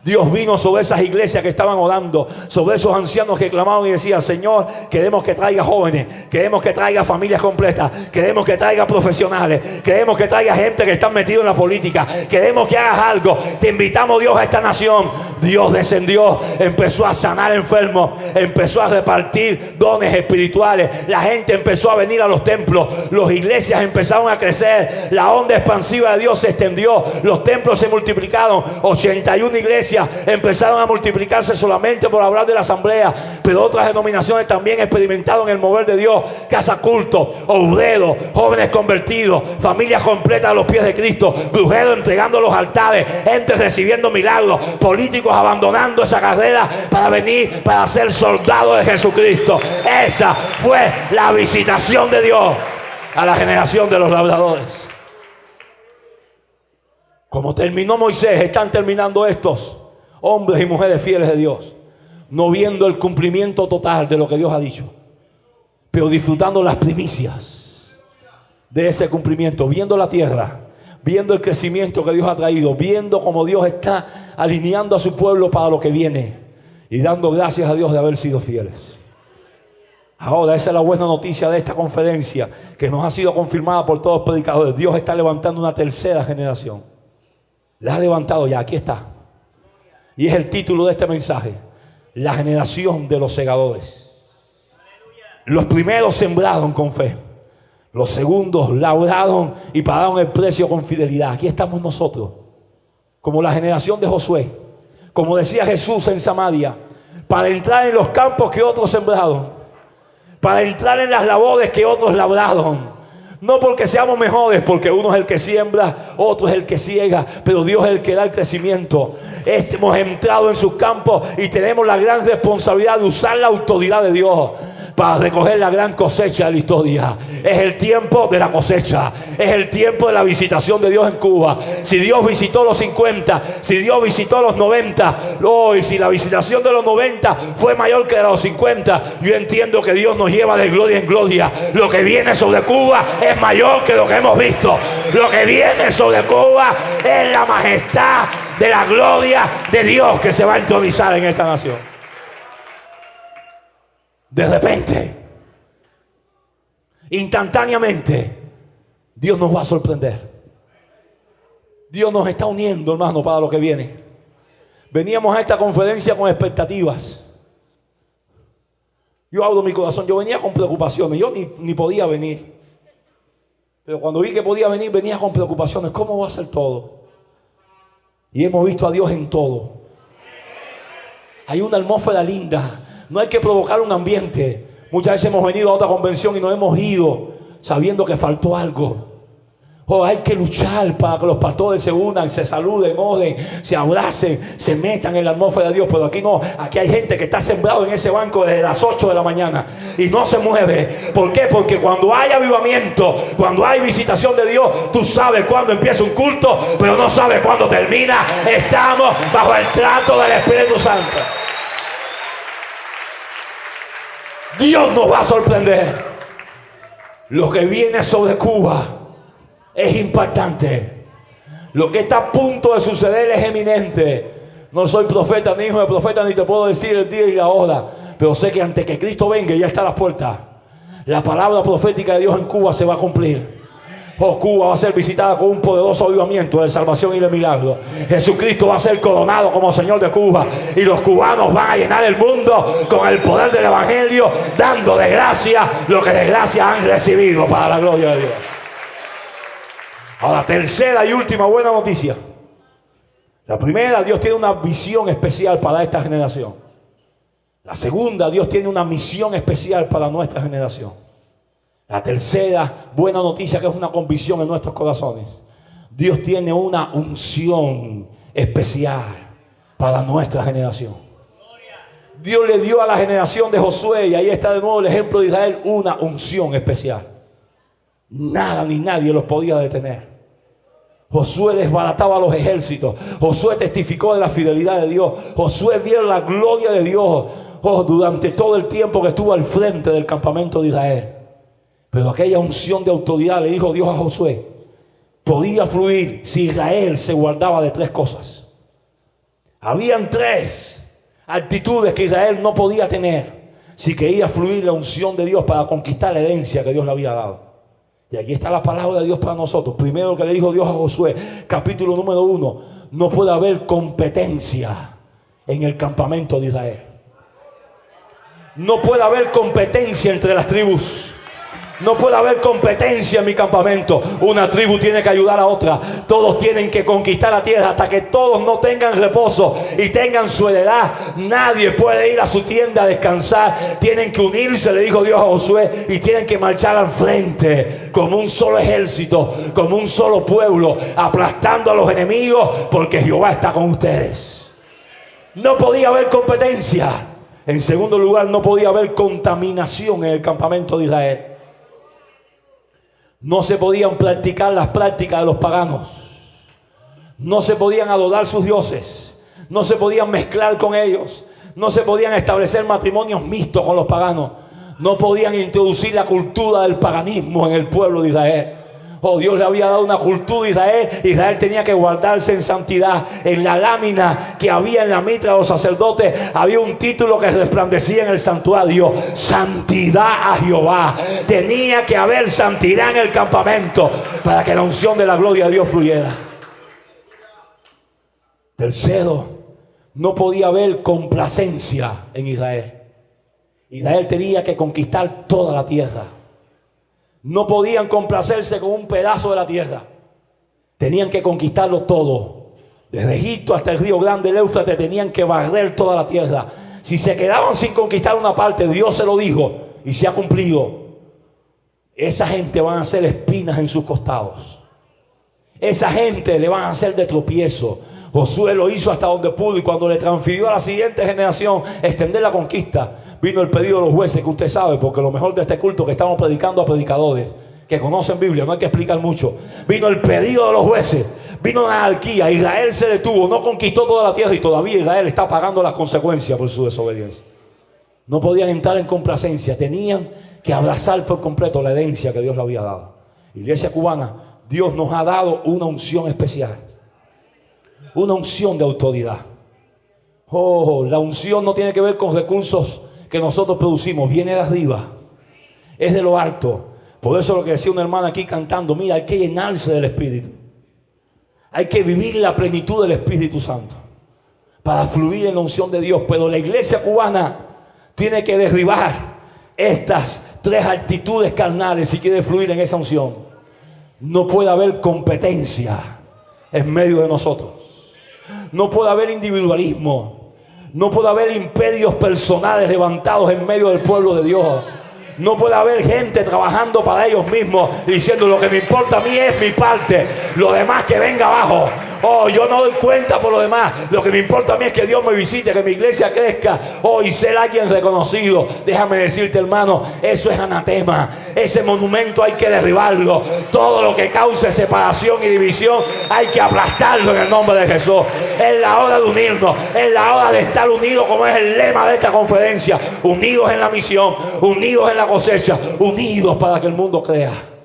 Dios vino sobre esas iglesias que estaban orando, sobre esos ancianos que clamaban y decían: Señor, queremos que traiga jóvenes, queremos que traiga familias completas, queremos que traiga profesionales, queremos que traiga gente que está metido en la política, queremos que hagas algo. Te invitamos, Dios, a esta nación. Dios descendió, empezó a sanar enfermos, empezó a repartir dones espirituales. La gente empezó a venir a los templos, las iglesias empezaron a crecer, la onda expansiva de Dios se extendió, los templos se multiplicaron, 81 iglesias empezaron a multiplicarse solamente por hablar de la asamblea, pero otras denominaciones también experimentaron el mover de Dios. Casa culto, obreros, jóvenes convertidos, familias completas a los pies de Cristo, brujeros entregando los altares, gente recibiendo milagros, políticos abandonando esa carrera para venir para ser soldados de Jesucristo. Esa fue la visitación de Dios a la generación de los labradores. Como terminó Moisés, están terminando estos hombres y mujeres fieles de Dios, no viendo el cumplimiento total de lo que Dios ha dicho, pero disfrutando las primicias de ese cumplimiento, viendo la tierra, viendo el crecimiento que Dios ha traído, viendo cómo Dios está alineando a su pueblo para lo que viene y dando gracias a Dios de haber sido fieles. Ahora, esa es la buena noticia de esta conferencia que nos ha sido confirmada por todos los predicadores. Dios está levantando una tercera generación. La ha levantado ya, aquí está. Y es el título de este mensaje: la generación de los segadores. Los primeros sembraron con fe, los segundos labraron y pagaron el precio con fidelidad. Aquí estamos nosotros, como la generación de Josué, como decía Jesús en Samaria, para entrar en los campos que otros sembraron, para entrar en las labores que otros labraron. No porque seamos mejores, porque uno es el que siembra, otro es el que ciega, pero Dios es el que da el crecimiento. Hemos entrado en sus campos y tenemos la gran responsabilidad de usar la autoridad de Dios para recoger la gran cosecha de la historia. Es el tiempo de la cosecha, es el tiempo de la visitación de Dios en Cuba. Si Dios visitó los 50, si Dios visitó los 90, y si la visitación de los 90 fue mayor que la de los 50, yo entiendo que Dios nos lleva de gloria en gloria. Lo que viene sobre Cuba es mayor que lo que hemos visto. Lo que viene sobre Cuba es la majestad de la gloria de Dios que se va a entronizar en esta nación. De repente, instantáneamente, Dios nos va a sorprender. Dios nos está uniendo, hermano, para lo que viene. Veníamos a esta conferencia con expectativas. Yo abro mi corazón, yo venía con preocupaciones, yo ni podía venir. Pero cuando vi que podía venir, venía con preocupaciones. ¿Cómo va a ser todo? Y hemos visto a Dios en todo. Hay una atmósfera linda. No hay que provocar un ambiente. Muchas veces hemos venido a otra convención y nos hemos ido sabiendo que faltó algo. Hay que luchar para que los pastores se unan, se saluden, oren, se abracen, se metan en la atmósfera de Dios. Pero aquí no, aquí hay gente que está sembrado en ese banco desde las 8 de la mañana y no se mueve. ¿Por qué? Porque cuando hay avivamiento, cuando hay visitación de Dios, tú sabes cuándo empieza un culto, pero no sabes cuándo termina. Estamos bajo el trato del Espíritu Santo. Dios nos va a sorprender. Lo que viene sobre Cuba es impactante. Lo que está a punto de suceder es eminente. No soy profeta ni hijo de profeta, ni te puedo decir el día y la hora, pero sé que antes que Cristo venga ya está a las puertas. La palabra profética de Dios en Cuba se va a cumplir. Cuba va a ser visitada con un poderoso avivamiento de salvación y de milagro. Jesucristo va a ser coronado como Señor de Cuba y los cubanos van a llenar el mundo con el poder del Evangelio, dando de gracia lo que de gracia han recibido para la gloria de Dios. Ahora, tercera y última buena noticia. La primera, Dios tiene una visión especial para esta generación. La segunda, Dios tiene una misión especial para nuestra generación. La tercera buena noticia, que es una convicción en nuestros corazones: Dios tiene una unción especial para nuestra generación. Dios le dio a la generación de Josué, y ahí está de nuevo el ejemplo de Israel, una unción especial. Nada ni nadie los podía detener. Josué desbarataba a los ejércitos. Josué testificó de la fidelidad de Dios. Josué vio la gloria de Dios durante todo el tiempo que estuvo al frente del campamento de Israel. Pero aquella unción de autoridad, le dijo Dios a Josué, podía fluir si Israel se guardaba de tres cosas: Habían 3 actitudes que Israel no podía tener si quería fluir la unción de Dios para conquistar la herencia que Dios le había dado. Y aquí está la palabra de Dios para nosotros. Primero que le dijo Dios a Josué, capítulo número 1, no puede haber competencia en el campamento de Israel. No puede haber competencia entre las tribus. No puede haber competencia en mi campamento. Una tribu tiene que ayudar a otra. Todos tienen que conquistar la tierra hasta que todos no tengan reposo y tengan su heredad. Nadie puede ir a su tienda a descansar. Tienen que unirse, le dijo Dios a Josué, y tienen que marchar al frente como un solo ejército, como un solo pueblo, aplastando a los enemigos, porque Jehová está con ustedes. No podía haber competencia. En segundo lugar, no podía haber contaminación en el campamento de Israel. No se podían practicar las prácticas de los paganos. No se podían adorar sus dioses. No se podían mezclar con ellos. No se podían establecer matrimonios mixtos con los paganos. No podían introducir la cultura del paganismo en el pueblo de Israel. Oh, Dios le había dado una cultura a Israel. Israel tenía que guardarse en santidad. En la lámina que había en la mitra de los sacerdotes había un título que resplandecía en el santuario: santidad a Jehová. Tenía que haber santidad en el campamento para que la unción de la gloria de Dios fluyera. Tercero, no podía haber complacencia en Israel. Israel tenía que conquistar toda la tierra. No podían complacerse con un pedazo de la tierra. Tenían que conquistarlo todo. Desde Egipto hasta el río Grande, el Éufrates, tenían que barrer toda la tierra. Si se quedaban sin conquistar una parte, Dios se lo dijo y se ha cumplido. Esa gente van a hacer espinas en sus costados. Esa gente le van a hacer de tropiezo. Josué lo hizo hasta donde pudo, y cuando le transfirió a la siguiente generación extender la conquista, vino el pedido de los jueces, que usted sabe, porque lo mejor de este culto que estamos predicando a predicadores que conocen Biblia, no hay que explicar mucho. Vino el pedido de los jueces, vino la anarquía, Israel se detuvo, no conquistó toda la tierra, y todavía Israel está pagando las consecuencias por su desobediencia. No podían entrar en complacencia, tenían que abrazar por completo la herencia que Dios le había dado. Iglesia cubana, Dios nos ha dado una unción especial, una unción de autoridad. Oh, la unción no tiene que ver con recursos que nosotros producimos, viene de arriba, es de lo alto. Por eso lo que decía una hermana aquí cantando, mira, hay que llenarse del Espíritu, hay que vivir la plenitud del Espíritu Santo para fluir en la unción de Dios. Pero la iglesia cubana tiene que derribar estas 3 actitudes carnales si quiere fluir en esa unción. No puede haber competencia en medio de nosotros. No puede haber individualismo. No puede haber imperios personales levantados en medio del pueblo de Dios. No puede haber gente trabajando para ellos mismos diciendo: lo que me importa a mí es mi parte, lo demás que venga abajo. Oh, yo no doy cuenta por lo demás. Lo que me importa a mí es que Dios me visite, que mi iglesia crezca, oh, y ser alguien reconocido. Déjame decirte, hermano, eso es anatema. Ese monumento hay que derribarlo. Todo lo que cause separación y división hay que aplastarlo en el nombre de Jesús. Es la hora de unirnos, es la hora de estar unidos, como es el lema de esta conferencia: unidos en la misión, unidos en la cosecha, unidos para que el mundo crea.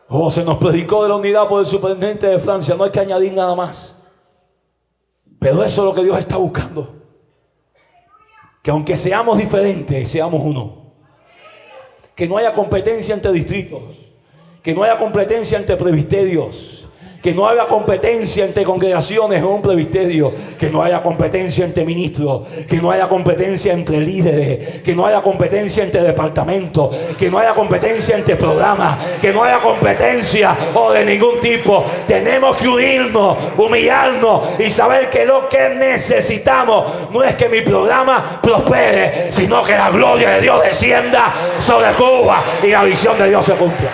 Oh, se nos predicó de la unidad por el superintendente de Francia. No hay que añadir nada más. Pero eso es lo que Dios está buscando. Que aunque seamos diferentes, seamos uno. Que no haya competencia entre distritos. Que no haya competencia entre presbiterios. Que no haya competencia entre congregaciones en un presbiterio. Que no haya competencia entre ministros. Que no haya competencia entre líderes. Que no haya competencia entre departamentos. Que no haya competencia entre programas. Que no haya competencia de ningún tipo. Tenemos que unirnos, humillarnos y saber que lo que necesitamos no es que mi programa prospere, sino que la gloria de Dios descienda sobre Cuba y la visión de Dios se cumpla.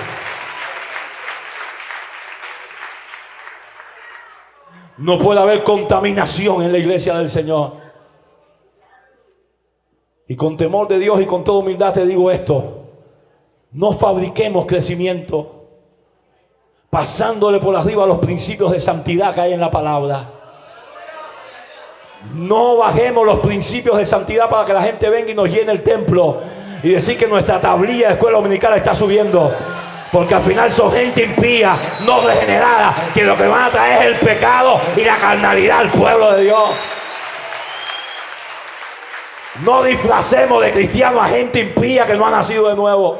No puede haber contaminación en la iglesia del Señor. Y con temor de Dios y con toda humildad te digo esto: no fabriquemos crecimiento pasándole por arriba los principios de santidad que hay en la palabra. No bajemos los principios de santidad para que la gente venga y nos llene el templo y decir que nuestra tablilla de escuela dominical está subiendo. Porque al final son gente impía, no regenerada, que lo que van a traer es el pecado y la carnalidad al pueblo de Dios. No disfracemos de cristianos a gente impía que no ha nacido de nuevo.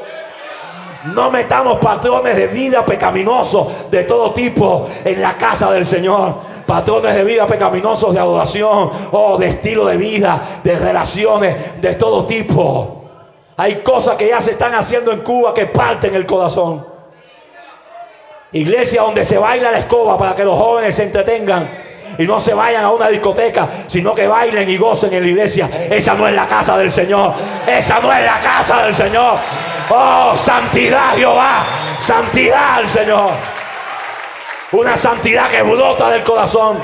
No metamos patrones de vida pecaminosos de todo tipo en la casa del Señor. Patrones de vida pecaminosos de adoración, de estilo de vida, de relaciones de todo tipo. Hay cosas que ya se están haciendo en Cuba que parten el corazón. Iglesia donde se baila la escoba para que los jóvenes se entretengan y no se vayan a una discoteca, sino que bailen y gocen en la iglesia. Esa no es la casa del Señor. Esa no es la casa del Señor. Oh, santidad, Jehová. Santidad al Señor. Una santidad que brota del corazón,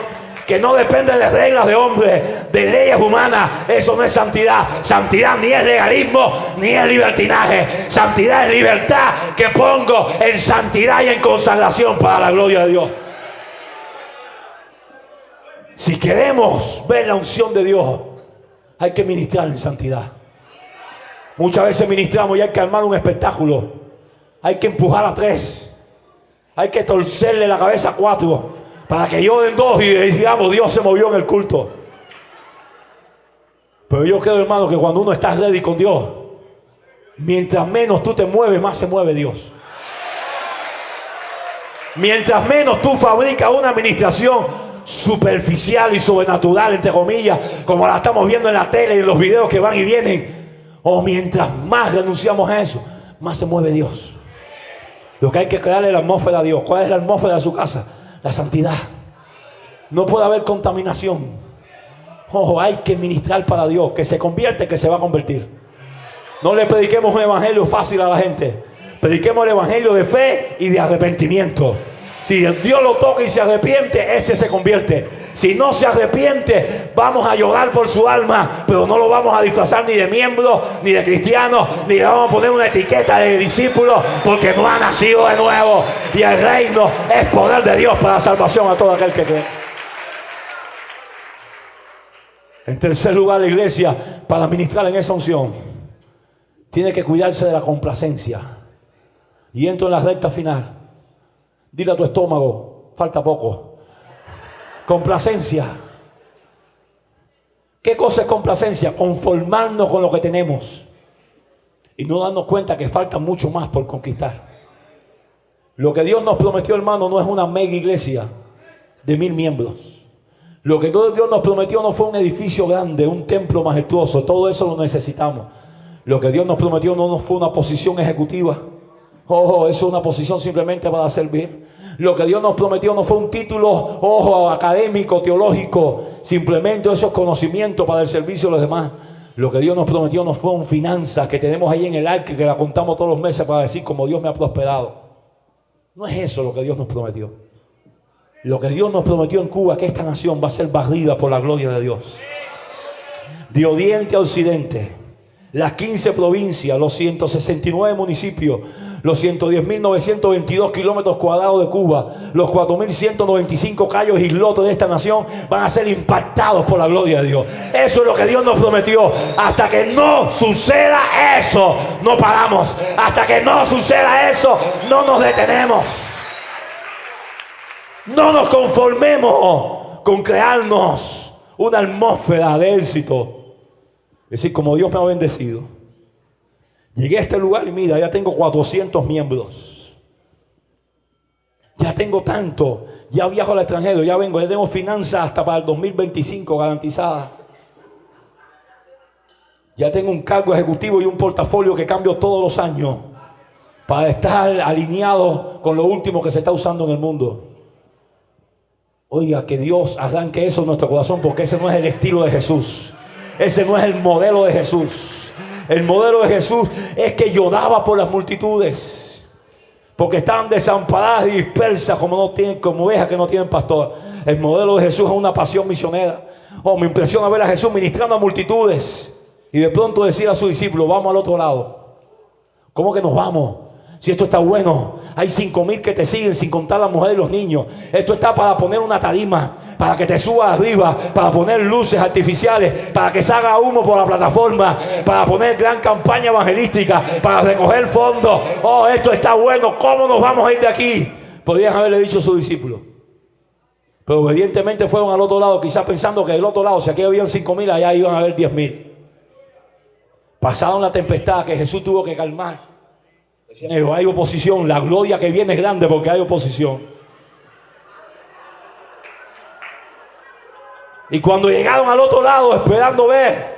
que no depende de reglas de hombre, de leyes humanas. Eso no es santidad. Santidad ni es legalismo, ni es libertinaje. Santidad es libertad que pongo en santidad y en consagración para la gloria de Dios. Si queremos ver la unción de Dios, hay que ministrar en santidad. Muchas veces ministramos y hay que armar un espectáculo. Hay que empujar a 3. Hay que torcerle la cabeza a 4 para que lloren 2 y digamos, Dios se movió en el culto. Pero yo creo, hermano, que cuando uno está ready con Dios, mientras menos tú te mueves, más se mueve Dios. Mientras menos tú fabricas una administración superficial y sobrenatural, entre comillas, como la estamos viendo en la tele y en los videos que van y vienen, o mientras más renunciamos a eso, más se mueve Dios. Lo que hay que crearle la atmósfera a Dios. ¿Cuál es la atmósfera de su casa? La santidad. No puede haber contaminación. Hay que ministrar para Dios, que se convierte, que se va a convertir. No le prediquemos un evangelio fácil a la gente. Prediquemos el evangelio de fe y de arrepentimiento. Si Dios lo toca y se arrepiente, ese se convierte. Si no se arrepiente, vamos a llorar por su alma, pero no lo vamos a disfrazar ni de miembro, ni de cristiano, ni le vamos a poner una etiqueta de discípulo, porque no ha nacido de nuevo. Y el reino es poder de Dios para la salvación a todo aquel que cree. En tercer lugar, la iglesia, para ministrar en esa unción, tiene que cuidarse de la complacencia. Y entro en la recta final. Dile a tu estómago, falta poco. Complacencia. ¿Qué cosa es complacencia? Conformarnos con lo que tenemos y no darnos cuenta que falta mucho más por conquistar. Lo que Dios nos prometió, hermano, no es una mega iglesia de 1000 miembros. Lo que Dios nos prometió no fue un edificio grande, un templo majestuoso. Todo eso lo necesitamos. Lo que Dios nos prometió no fue una posición ejecutiva. Eso es una posición simplemente para servir. Lo que Dios nos prometió no fue un título, académico, teológico. Simplemente eso es conocimiento para el servicio de los demás. Lo que Dios nos prometió no fue un finanzas que tenemos ahí en el arca, que la contamos todos los meses para decir como Dios me ha prosperado. No es eso lo que Dios nos prometió. Lo que Dios nos prometió en Cuba, que esta nación va a ser barrida por la gloria de Dios. De oriente a occidente, las 15 provincias, los 169 municipios, los 110.922 kilómetros cuadrados de Cuba, los 4.195 callos y islotes de esta nación van a ser impactados por la gloria de Dios. Eso es lo que Dios nos prometió. Hasta que no suceda eso, no paramos. Hasta que no suceda eso, no nos detenemos. No nos conformemos con crearnos una atmósfera de éxito. Es decir, como Dios me ha bendecido, llegué a este lugar y mira, ya tengo 400 miembros. Ya tengo tanto. Ya viajo al extranjero, ya vengo, ya tengo finanzas hasta para el 2025 garantizadas. Ya tengo un cargo ejecutivo y un portafolio que cambio todos los años para estar alineado con lo último que se está usando en el mundo. Oiga, que Dios arranque eso en nuestro corazón, porque ese no es el estilo de Jesús. Ese no es el modelo de Jesús. El modelo de Jesús es que lloraba por las multitudes, porque estaban desamparadas y dispersas como ovejas que no tienen pastor. El modelo de Jesús es una pasión misionera. Me impresiona ver a Jesús ministrando a multitudes y de pronto decir a sus discípulos, vamos al otro lado. ¿Cómo que nos vamos? Si esto está bueno, hay 5.000 que te siguen sin contar las mujeres y los niños. Esto está para poner una tarima, para que te suba arriba, para poner luces artificiales, para que salga humo por la plataforma, para poner gran campaña evangelística, para recoger fondos. Oh, esto está bueno, ¿cómo nos vamos a ir de aquí? Podrían haberle dicho a sus discípulos. Pero obedientemente fueron al otro lado, quizás pensando que del otro lado, si aquí habían 5,000, allá iban a haber 10,000. Pasaron la tempestad que Jesús tuvo que calmar. Decían ellos, hay oposición, la gloria que viene es grande porque hay oposición. Y cuando llegaron al otro lado esperando ver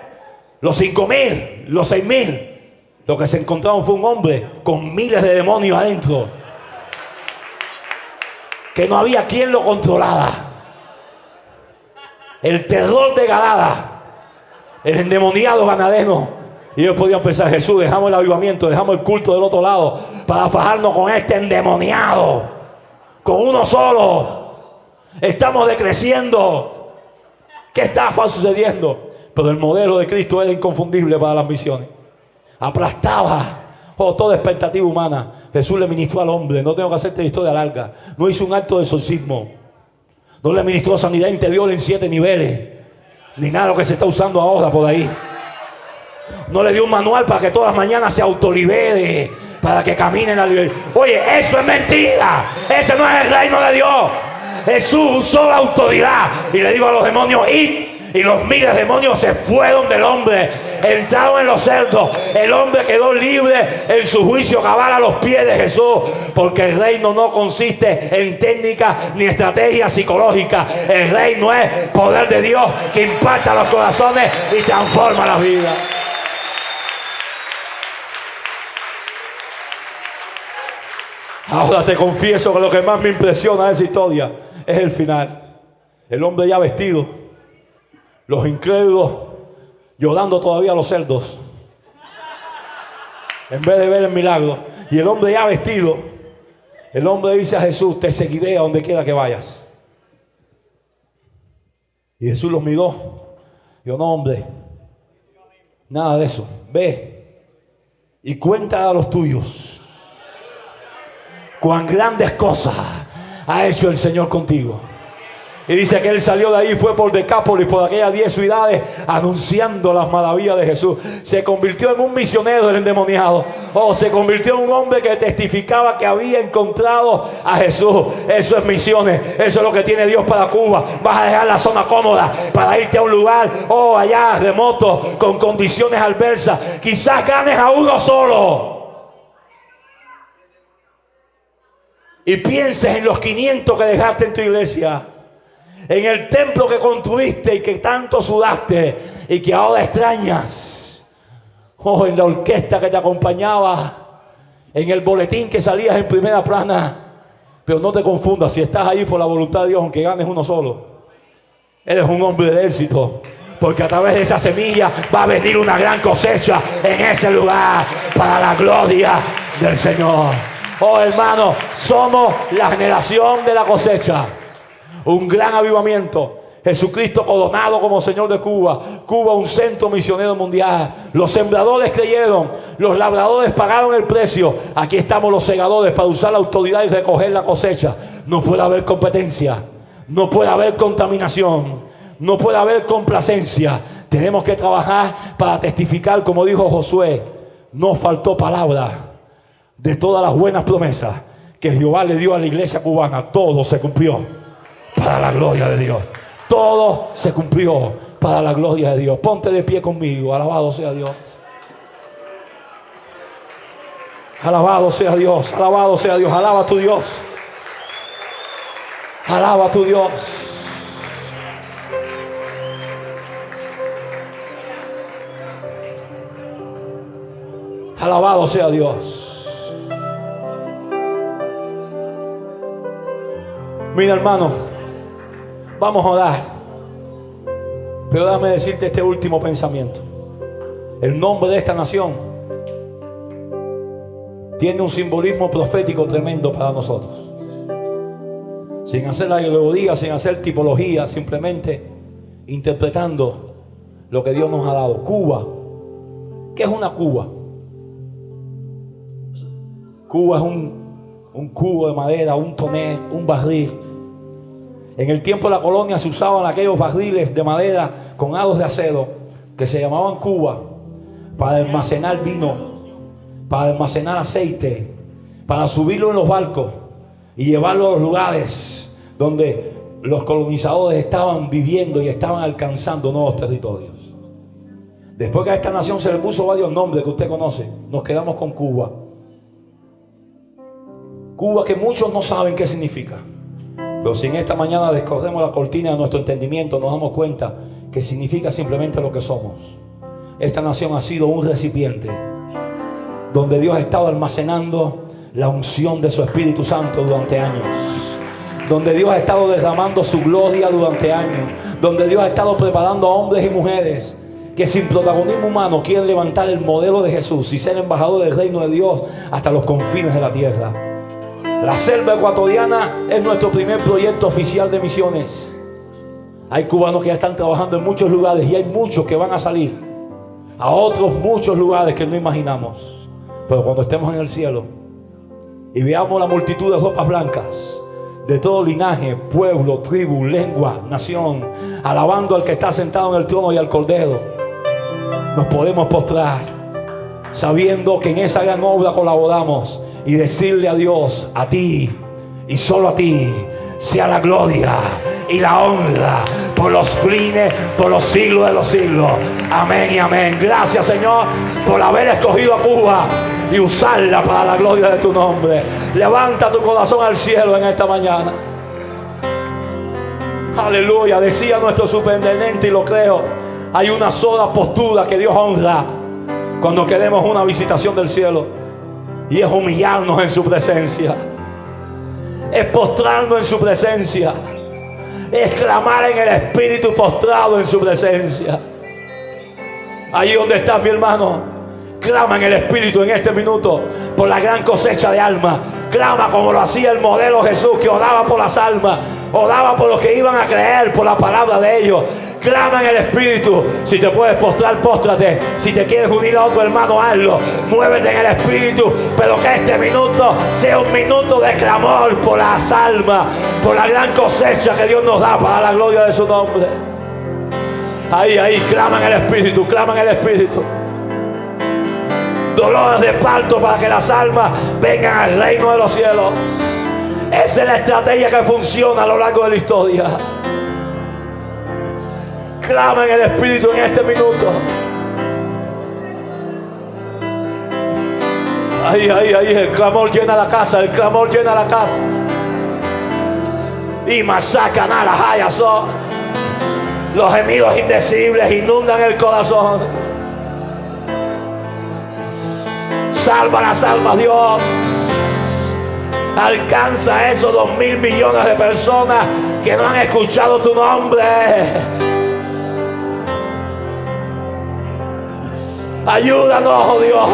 los 5,000, los 6,000, lo que se encontraron fue un hombre con miles de demonios adentro, que no había quien lo controlara. El terror de Gadara, el endemoniado ganadero. Y ellos podían pensar, Jesús, dejamos el avivamiento, dejamos el culto del otro lado para fajarnos con este endemoniado, con uno solo. Estamos decreciendo. ¿Qué está sucediendo? Pero el modelo de Cristo era inconfundible para las misiones. Aplastaba toda expectativa humana. Jesús le ministró al hombre. No tengo que hacerte la historia larga. No hizo un acto de exorcismo. No le ministró sanidad interior en 7 niveles. Ni nada de lo que se está usando ahora por ahí. No le dio un manual para que todas las mañanas se autolibere, para que caminen a libertad. Oye, eso es mentira. Ese no es el reino de Dios. Jesús usó la autoridad y le dijo a los demonios, id. Y los miles de demonios se fueron del hombre, entraron en los cerdos. El hombre quedó libre en su juicio cabal a los pies de Jesús, porque el reino no consiste en técnica ni estrategia psicológica. El reino es poder de Dios que impacta los corazones y transforma la vida. Ahora te confieso que lo que más me impresiona de esa historia es el final. El hombre ya vestido, los incrédulos llorando todavía a los cerdos, en vez de ver el milagro. Y el hombre ya vestido, el hombre dice a Jesús, te seguiré a donde quiera que vayas. Y Jesús los miró. Dijo, no, hombre, nada de eso. Ve y cuenta a los tuyos cuán grandes cosas ha hecho el Señor contigo. Y dice que él salió de ahí y fue por Decápolis, por aquellas 10 ciudades, anunciando las maravillas de Jesús. Se convirtió en un misionero el endemoniado. Se convirtió en un hombre que testificaba que había encontrado a Jesús. Eso es misiones. Eso es lo que tiene Dios para Cuba. Vas a dejar la zona cómoda para irte a un lugar, allá remoto, con condiciones adversas. Quizás ganes a uno solo. Y pienses en los 500 que dejaste en tu iglesia, en el templo que construiste y que tanto sudaste y que ahora extrañas, en la orquesta que te acompañaba, en el boletín que salías en primera plana. Pero no te confundas, si estás ahí por la voluntad de Dios, aunque ganes uno solo, eres un hombre de éxito, porque a través de esa semilla va a venir una gran cosecha en ese lugar para la gloria del Señor. Hermano, somos la generación de la cosecha. Un gran avivamiento. Jesucristo coronado como Señor de Cuba. Cuba un centro misionero mundial. Los sembradores creyeron. Los labradores pagaron el precio. Aquí estamos los segadores para usar la autoridad y recoger la cosecha. No puede haber competencia. No puede haber contaminación. No puede haber complacencia. Tenemos que trabajar para testificar, como dijo Josué. No faltó palabra. De todas las buenas promesas que Jehová le dio a la iglesia cubana, todo se cumplió para la gloria de Dios. Todo se cumplió para la gloria de Dios. Ponte de pie conmigo. Alabado sea Dios. Alabado sea Dios. Alabado sea Dios. Alaba a tu Dios. Alaba a tu Dios. Alabado sea Dios. Mira, hermano, vamos a orar. Pero déjame decirte este último pensamiento. El nombre de esta nación tiene un simbolismo profético tremendo para nosotros. Sin hacer la ideología, sin hacer tipología, simplemente interpretando lo que Dios nos ha dado. Cuba. ¿Qué es una Cuba? Cuba es un cubo de madera, un tonel, un barril En el tiempo de la colonia se usaban aquellos barriles de madera con aros de acero que se llamaban cuba para almacenar vino, para almacenar aceite, para subirlo en los barcos y llevarlo a los lugares donde los colonizadores estaban viviendo y estaban alcanzando nuevos territorios. Después que a esta nación se le puso varios nombres que usted conoce, nos quedamos con Cuba. Cuba, que muchos no saben qué significa. Pero si en esta mañana descorremos la cortina de nuestro entendimiento, nos damos cuenta que significa simplemente lo que somos. Esta nación ha sido un recipiente donde Dios ha estado almacenando la unción de su Espíritu Santo durante años, donde Dios ha estado derramando su gloria durante años, donde Dios ha estado preparando a hombres y mujeres que sin protagonismo humano quieren levantar el modelo de Jesús y ser embajadores del reino de Dios hasta los confines de la tierra. La selva ecuatoriana es nuestro primer proyecto oficial de misiones. Hay cubanos que ya están trabajando en muchos lugares y hay muchos que van a salir a otros muchos lugares que no imaginamos. Pero cuando estemos en el cielo y veamos la multitud de ropas blancas de todo linaje, pueblo, tribu, lengua, nación, alabando al que está sentado en el trono y al Cordero, nos podemos postrar sabiendo que en esa gran obra colaboramos y decirle a Dios: a ti y solo a ti sea la gloria y la honra por los fines, por los siglos de los siglos. Amén y amén. Gracias, Señor, por haber escogido a Cuba y usarla para la gloria de tu nombre. Levanta tu corazón al cielo en esta mañana. Aleluya. Decía nuestro superintendente, y lo creo, hay una sola postura que Dios honra cuando queremos una visitación del cielo, y es humillarnos en su presencia, es postrarnos en su presencia, es clamar en el Espíritu postrado en su presencia. Allí donde estás, mi hermano, clama en el Espíritu en este minuto por la gran cosecha de almas. Clama como lo hacía el modelo Jesús, que oraba por las almas, oraba por los que iban a creer por la palabra de ellos. Clama en el Espíritu. Si te puedes postrar, póstrate. Si te quieres unir a otro hermano, hazlo. Muévete en el Espíritu, pero que este minuto sea un minuto de clamor por las almas, por la gran cosecha que Dios nos da para la gloria de su nombre. Ahí, clama en el Espíritu, clama en el Espíritu. Dolores de parto para que las almas vengan al reino de los cielos. Esa es la estrategia que funciona a lo largo de la historia. Clama en el Espíritu en este minuto. Ahí, el clamor llena la casa, el clamor llena la casa. Y masacan a las hayas. Los gemidos indecibles inundan el corazón. Salva las almas, Dios. Alcanza a esos 2.000 millones de personas que no han escuchado tu nombre. Ayúdanos, oh Dios.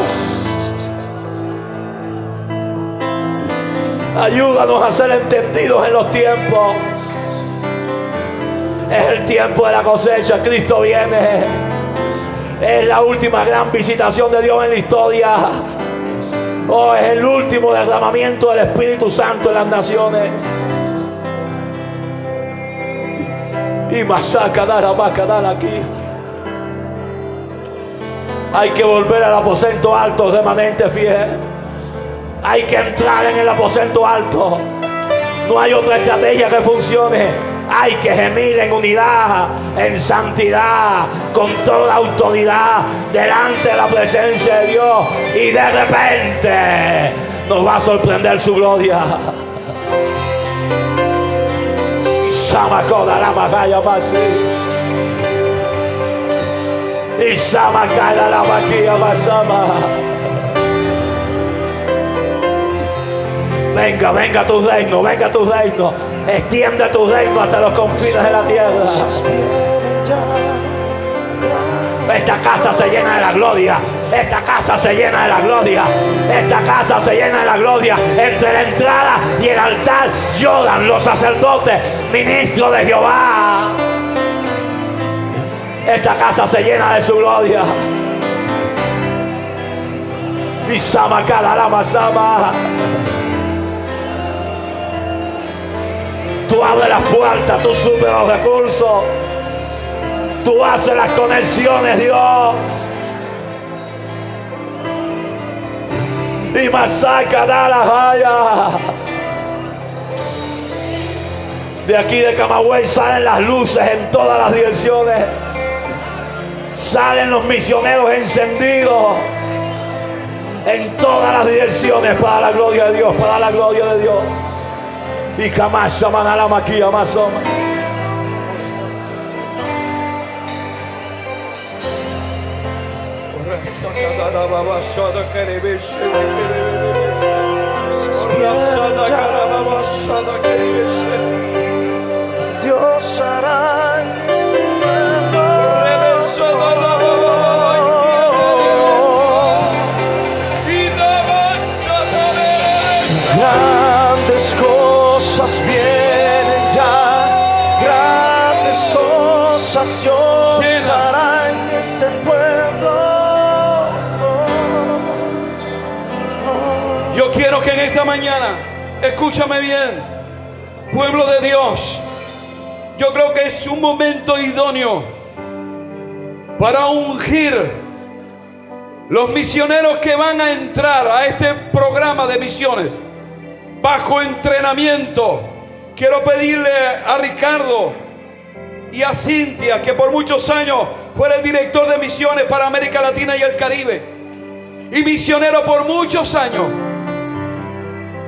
Ayúdanos a ser entendidos en los tiempos. Es el tiempo de la cosecha. Cristo viene. Es la última gran visitación de Dios en la historia. Oh, es el último derramamiento del Espíritu Santo en las naciones. Y masacanara aquí. Hay que volver al aposento alto, remanente fiel. Hay que entrar en el aposento alto. No hay otra estrategia que funcione. Hay que gemir en unidad, en santidad, con toda autoridad, delante de la presencia de Dios. Y de repente nos va a sorprender su gloria. Y Samacala la vaquilla Basama. Venga tu reino, venga tu reino. Extiende tu reino hasta los confines de la tierra. Esta casa se llena de la gloria. Esta casa se llena de la gloria. Esta casa se llena de la gloria. Entre la entrada y el altar lloran los sacerdotes, ministros de Jehová. Esta casa se llena de su gloria. Y Samacala la Masama. Tú abres las puertas, tú suples los recursos. Tú haces las conexiones, Dios. Y Masaca da la valla. De aquí de Camagüey salen las luces en todas las direcciones. Salen los misioneros encendidos en todas las direcciones para la gloria de Dios, para la gloria de Dios. Y Camasha Manala Maquia Masoma. Dios hará. Grandes cosas vienen ya, grandes cosas Dios hará en ese pueblo. Yo quiero que en esta mañana, escúchame bien, pueblo de Dios, yo creo que es un momento idóneo para ungir los misioneros que van a entrar a este programa de misiones bajo entrenamiento. Quiero pedirle a Ricardo y a Cintia, que por muchos años fuera el director de misiones para América Latina y el Caribe y misionero por muchos años,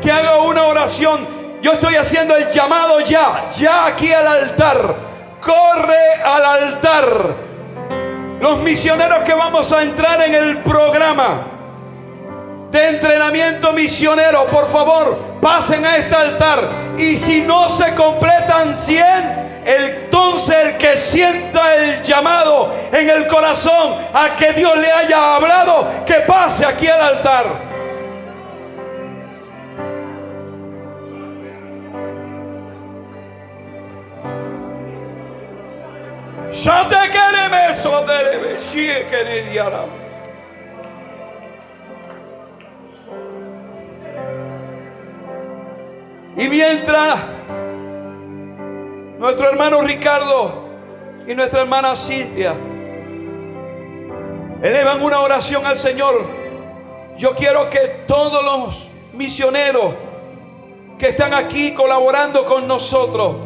que haga una oración. Yo estoy haciendo el llamado ya aquí al altar. Corre al altar. Los misioneros que vamos a entrar en el programa de entrenamiento misionero, por favor, pasen a este altar. Y si no se completan 100, entonces el que sienta el llamado en el corazón a que Dios le haya hablado, que pase aquí al altar. Y mientras nuestro hermano Ricardo y nuestra hermana Cintia elevan una oración al Señor, yo quiero que todos los misioneros que están aquí colaborando con nosotros,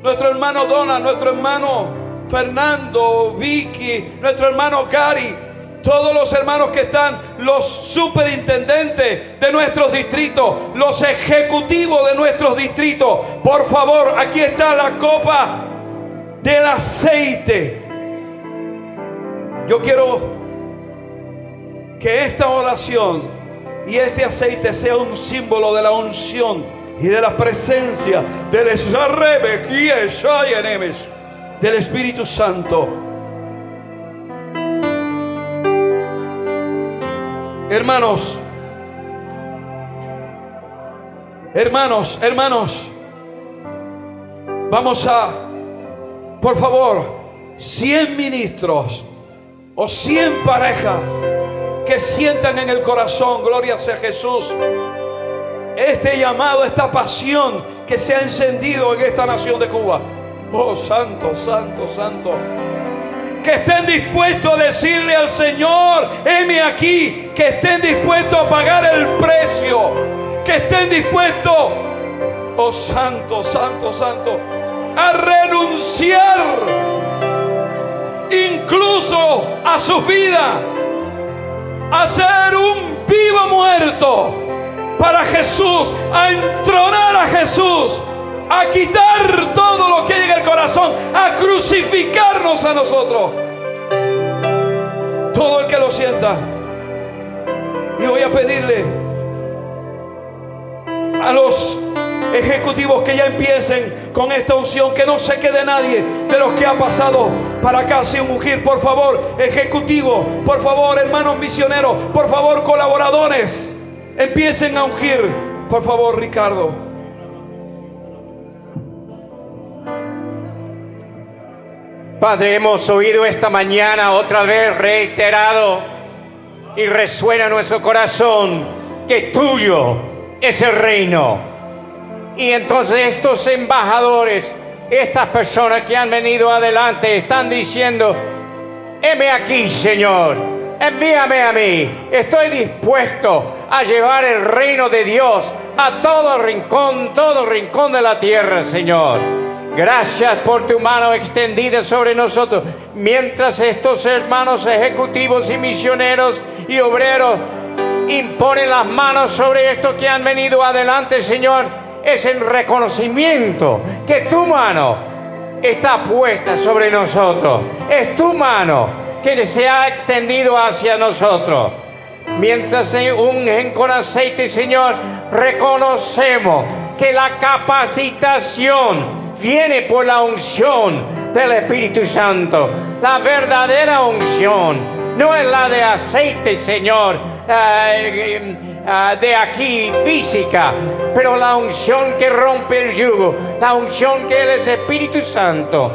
nuestro hermano Dona, nuestro hermano Fernando, Vicky, nuestro hermano Gary, todos los hermanos que están, los superintendentes de nuestros distritos, los ejecutivos de nuestros distritos, por favor, aquí está la copa del aceite. Yo quiero que esta oración y este aceite sea un símbolo de la unción y de la presencia del Espíritu Santo. Hermanos, vamos a, por favor, 100 ministros o 100 parejas que sientan en el corazón, gloria sea Jesús, este llamado, esta pasión que se ha encendido en esta nación de Cuba. Oh, santo, santo, santo. Que estén dispuestos a decirle al Señor, heme aquí. Que estén dispuestos a pagar el precio. Que estén dispuestos, oh santo, santo, santo, a renunciar incluso a sus vidas, a ser un vivo muerto para Jesús, a entronar a Jesús, a quitar todo lo que hay en el corazón, a crucificarnos a nosotros. Todo el que lo sienta. Y voy a pedirle a los ejecutivos que ya empiecen con esta unción, que no se quede nadie de los que ha pasado para acá sin ungir. Por favor, ejecutivos, por favor, hermanos misioneros, por favor, colaboradores, empiecen a ungir. Por favor, Ricardo. Padre, hemos oído esta mañana otra vez reiterado y resuena en nuestro corazón que tuyo es el reino, Y entonces estos embajadores, estas personas que han venido adelante, están diciendo: heme aquí, Señor, envíame a mí. Estoy dispuesto a llevar el reino de Dios a todo rincón de la tierra, Señor. Gracias por tu mano extendida sobre nosotros. Mientras estos hermanos ejecutivos y misioneros y obreros imponen las manos sobre estos que han venido adelante, Señor, es el reconocimiento que tu mano está puesta sobre nosotros. Es tu mano que se ha extendido hacia nosotros. Mientras se ungen con aceite, Señor, reconocemos que la capacitación viene por la unción del Espíritu Santo. La verdadera unción no es la de aceite, Señor, de aquí física, pero la unción que rompe el yugo, la unción que es el Espíritu Santo.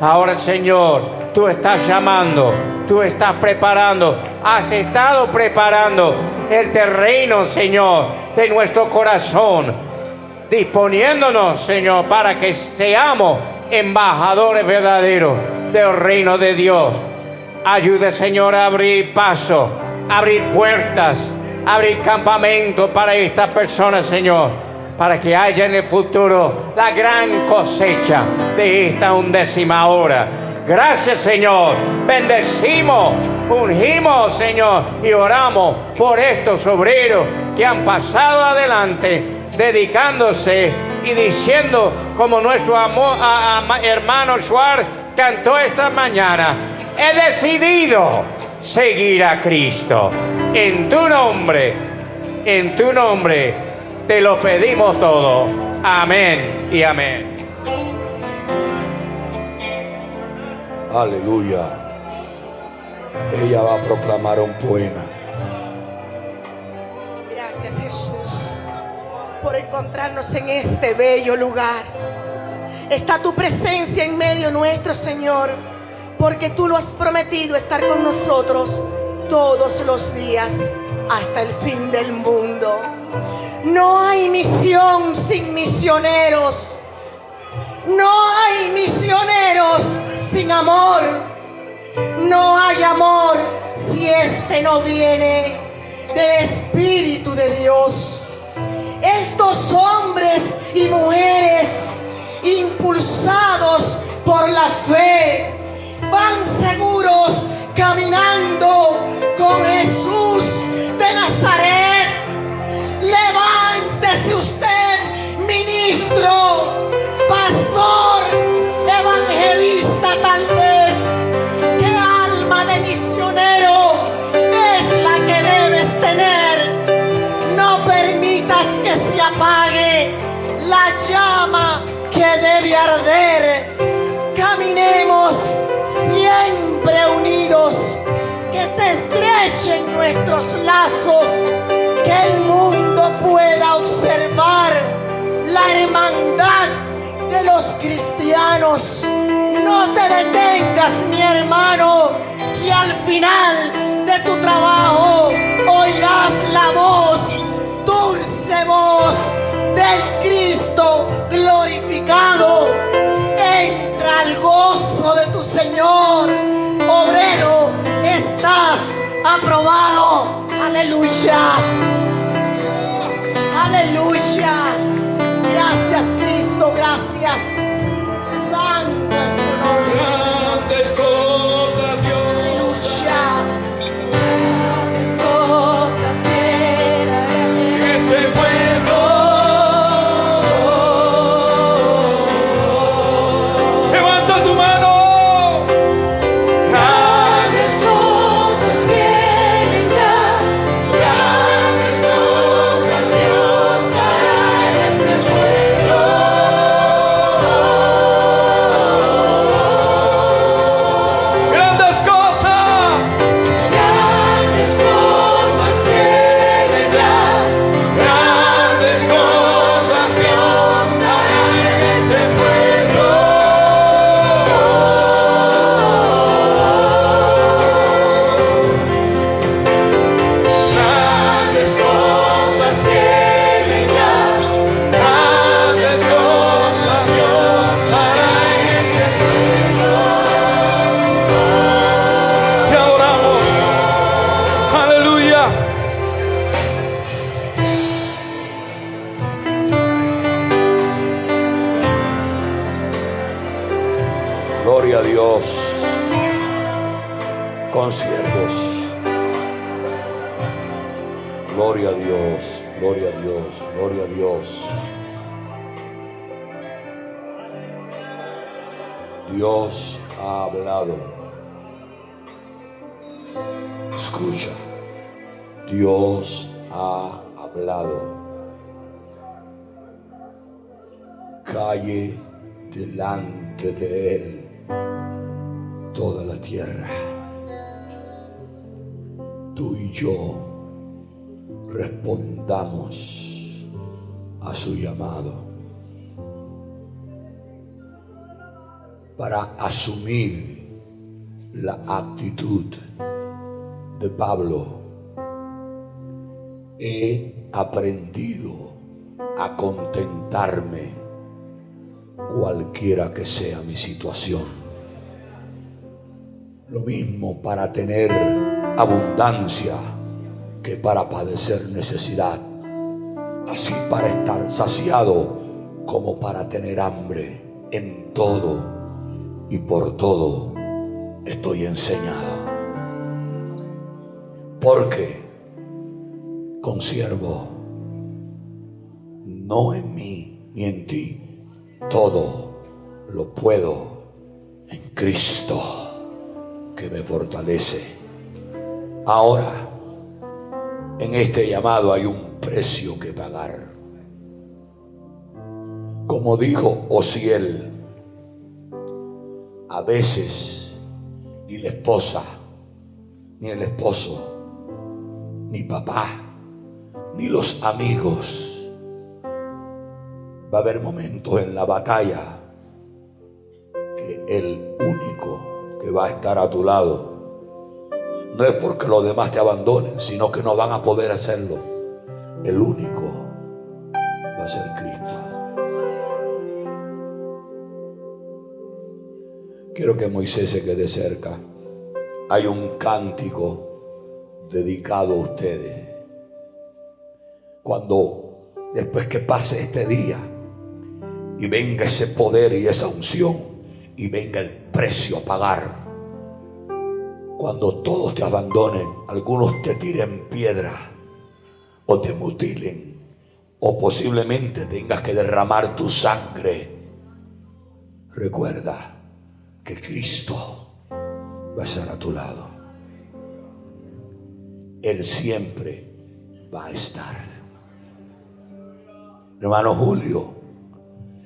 Ahora, Señor, tú estás llamando, tú estás preparando, has estado preparando el terreno, Señor, de nuestro corazón, disponiéndonos, Señor, para que seamos embajadores verdaderos del reino de Dios. Ayude, Señor, a abrir paso, abrir puertas, abrir campamentos para estas personas, Señor, para que haya en el futuro la gran cosecha de esta 11ª hora. Gracias, Señor. Bendecimos, ungimos, Señor, y oramos por estos obreros que han pasado adelante, dedicándose y diciendo, como nuestro hermano Schwartz cantó esta mañana: he decidido seguir a Cristo. En tu nombre te lo pedimos todo. Amén y amén. Aleluya. Ella va a proclamar un poema. Gracias, Jesús, por encontrarnos en este bello lugar. Está tu presencia en medio nuestro, Señor, porque tú lo has prometido, estar con nosotros todos los días hasta el fin del mundo. No hay misión sin misioneros. No hay misioneros sin amor. No hay amor si este no viene del Espíritu de Dios. Estos hombres y mujeres impulsados por la fe van seguros caminando con Jesús de Nazaret. Levántese usted, ministro, pastor, evangelista, tal vez. ¿Qué alma de misionero es la que debes tener? No permitas que se apague la llama que debe arder. Caminemos siempre unidos, que se estrechen nuestros lazos, que el mundo pueda observar la hermandad de los cristianos. No te detengas, mi hermano, que al final de tu trabajo oirás la voz, dulce voz del Cristo glorificado. Entra al gozo de tu Señor, obrero, estás aprobado. Aleluya, aleluya. Gracias, Cristo, gracias. Santo es tu nombre. Grandes cosas, Dios. Aleluya. Grandes cosas tiene Este pueblo. Levanta tu mano. grandes cosas vienen ya, grandes cosas Dios hará en este pueblo. Gloria a Dios. Consiervos. Gloria a Dios, gloria a Dios, gloria a Dios. Dios ha hablado. Escucha, Dios ha hablado. Calle delante de Él toda la tierra. Tú y yo respondamos a su llamado para asumir la actitud de Pablo. He aprendido a contentarme cualquiera que sea mi situación. Lo mismo para tener abundancia que para padecer necesidad, así para estar saciado como para tener hambre. En todo y por todo estoy enseñado, porque consiervo, no en mí ni en ti, todo lo puedo en Cristo que me fortalece. Ahora, en este llamado hay un precio que pagar. Como dijo Osiel, a veces ni la esposa, ni el esposo, ni papá, ni los amigos. Va a haber momentos en la batalla que el único que va a estar a tu lado no es porque los demás te abandonen, sino que no van a poder hacerlo. El único va a ser Cristo. Quiero que Moisés se quede cerca. Hay un cántico dedicado a ustedes. Cuando después que pase este día y venga ese poder y esa unción y venga el precio a pagar, cuando todos te abandonen, algunos te tiren piedra o te mutilen o posiblemente tengas que derramar tu sangre, recuerda que Cristo va a estar a tu lado. Él siempre va a estar. Hermano Julio,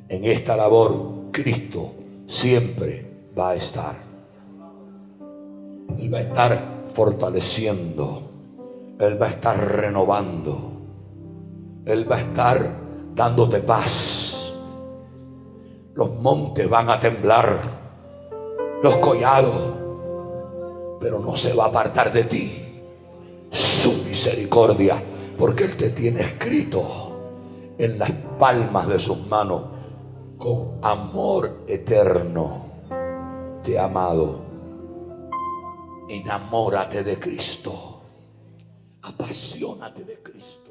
en esta labor Cristo siempre va a estar. Él va a estar fortaleciendo, Él va a estar renovando, Él va a estar dándote paz. Los montes van a temblar, los collados, pero no se va a apartar de ti su misericordia, porque Él te tiene escrito en las palmas de sus manos. Con amor eterno te he amado. Enamórate de Cristo, apasionate de Cristo.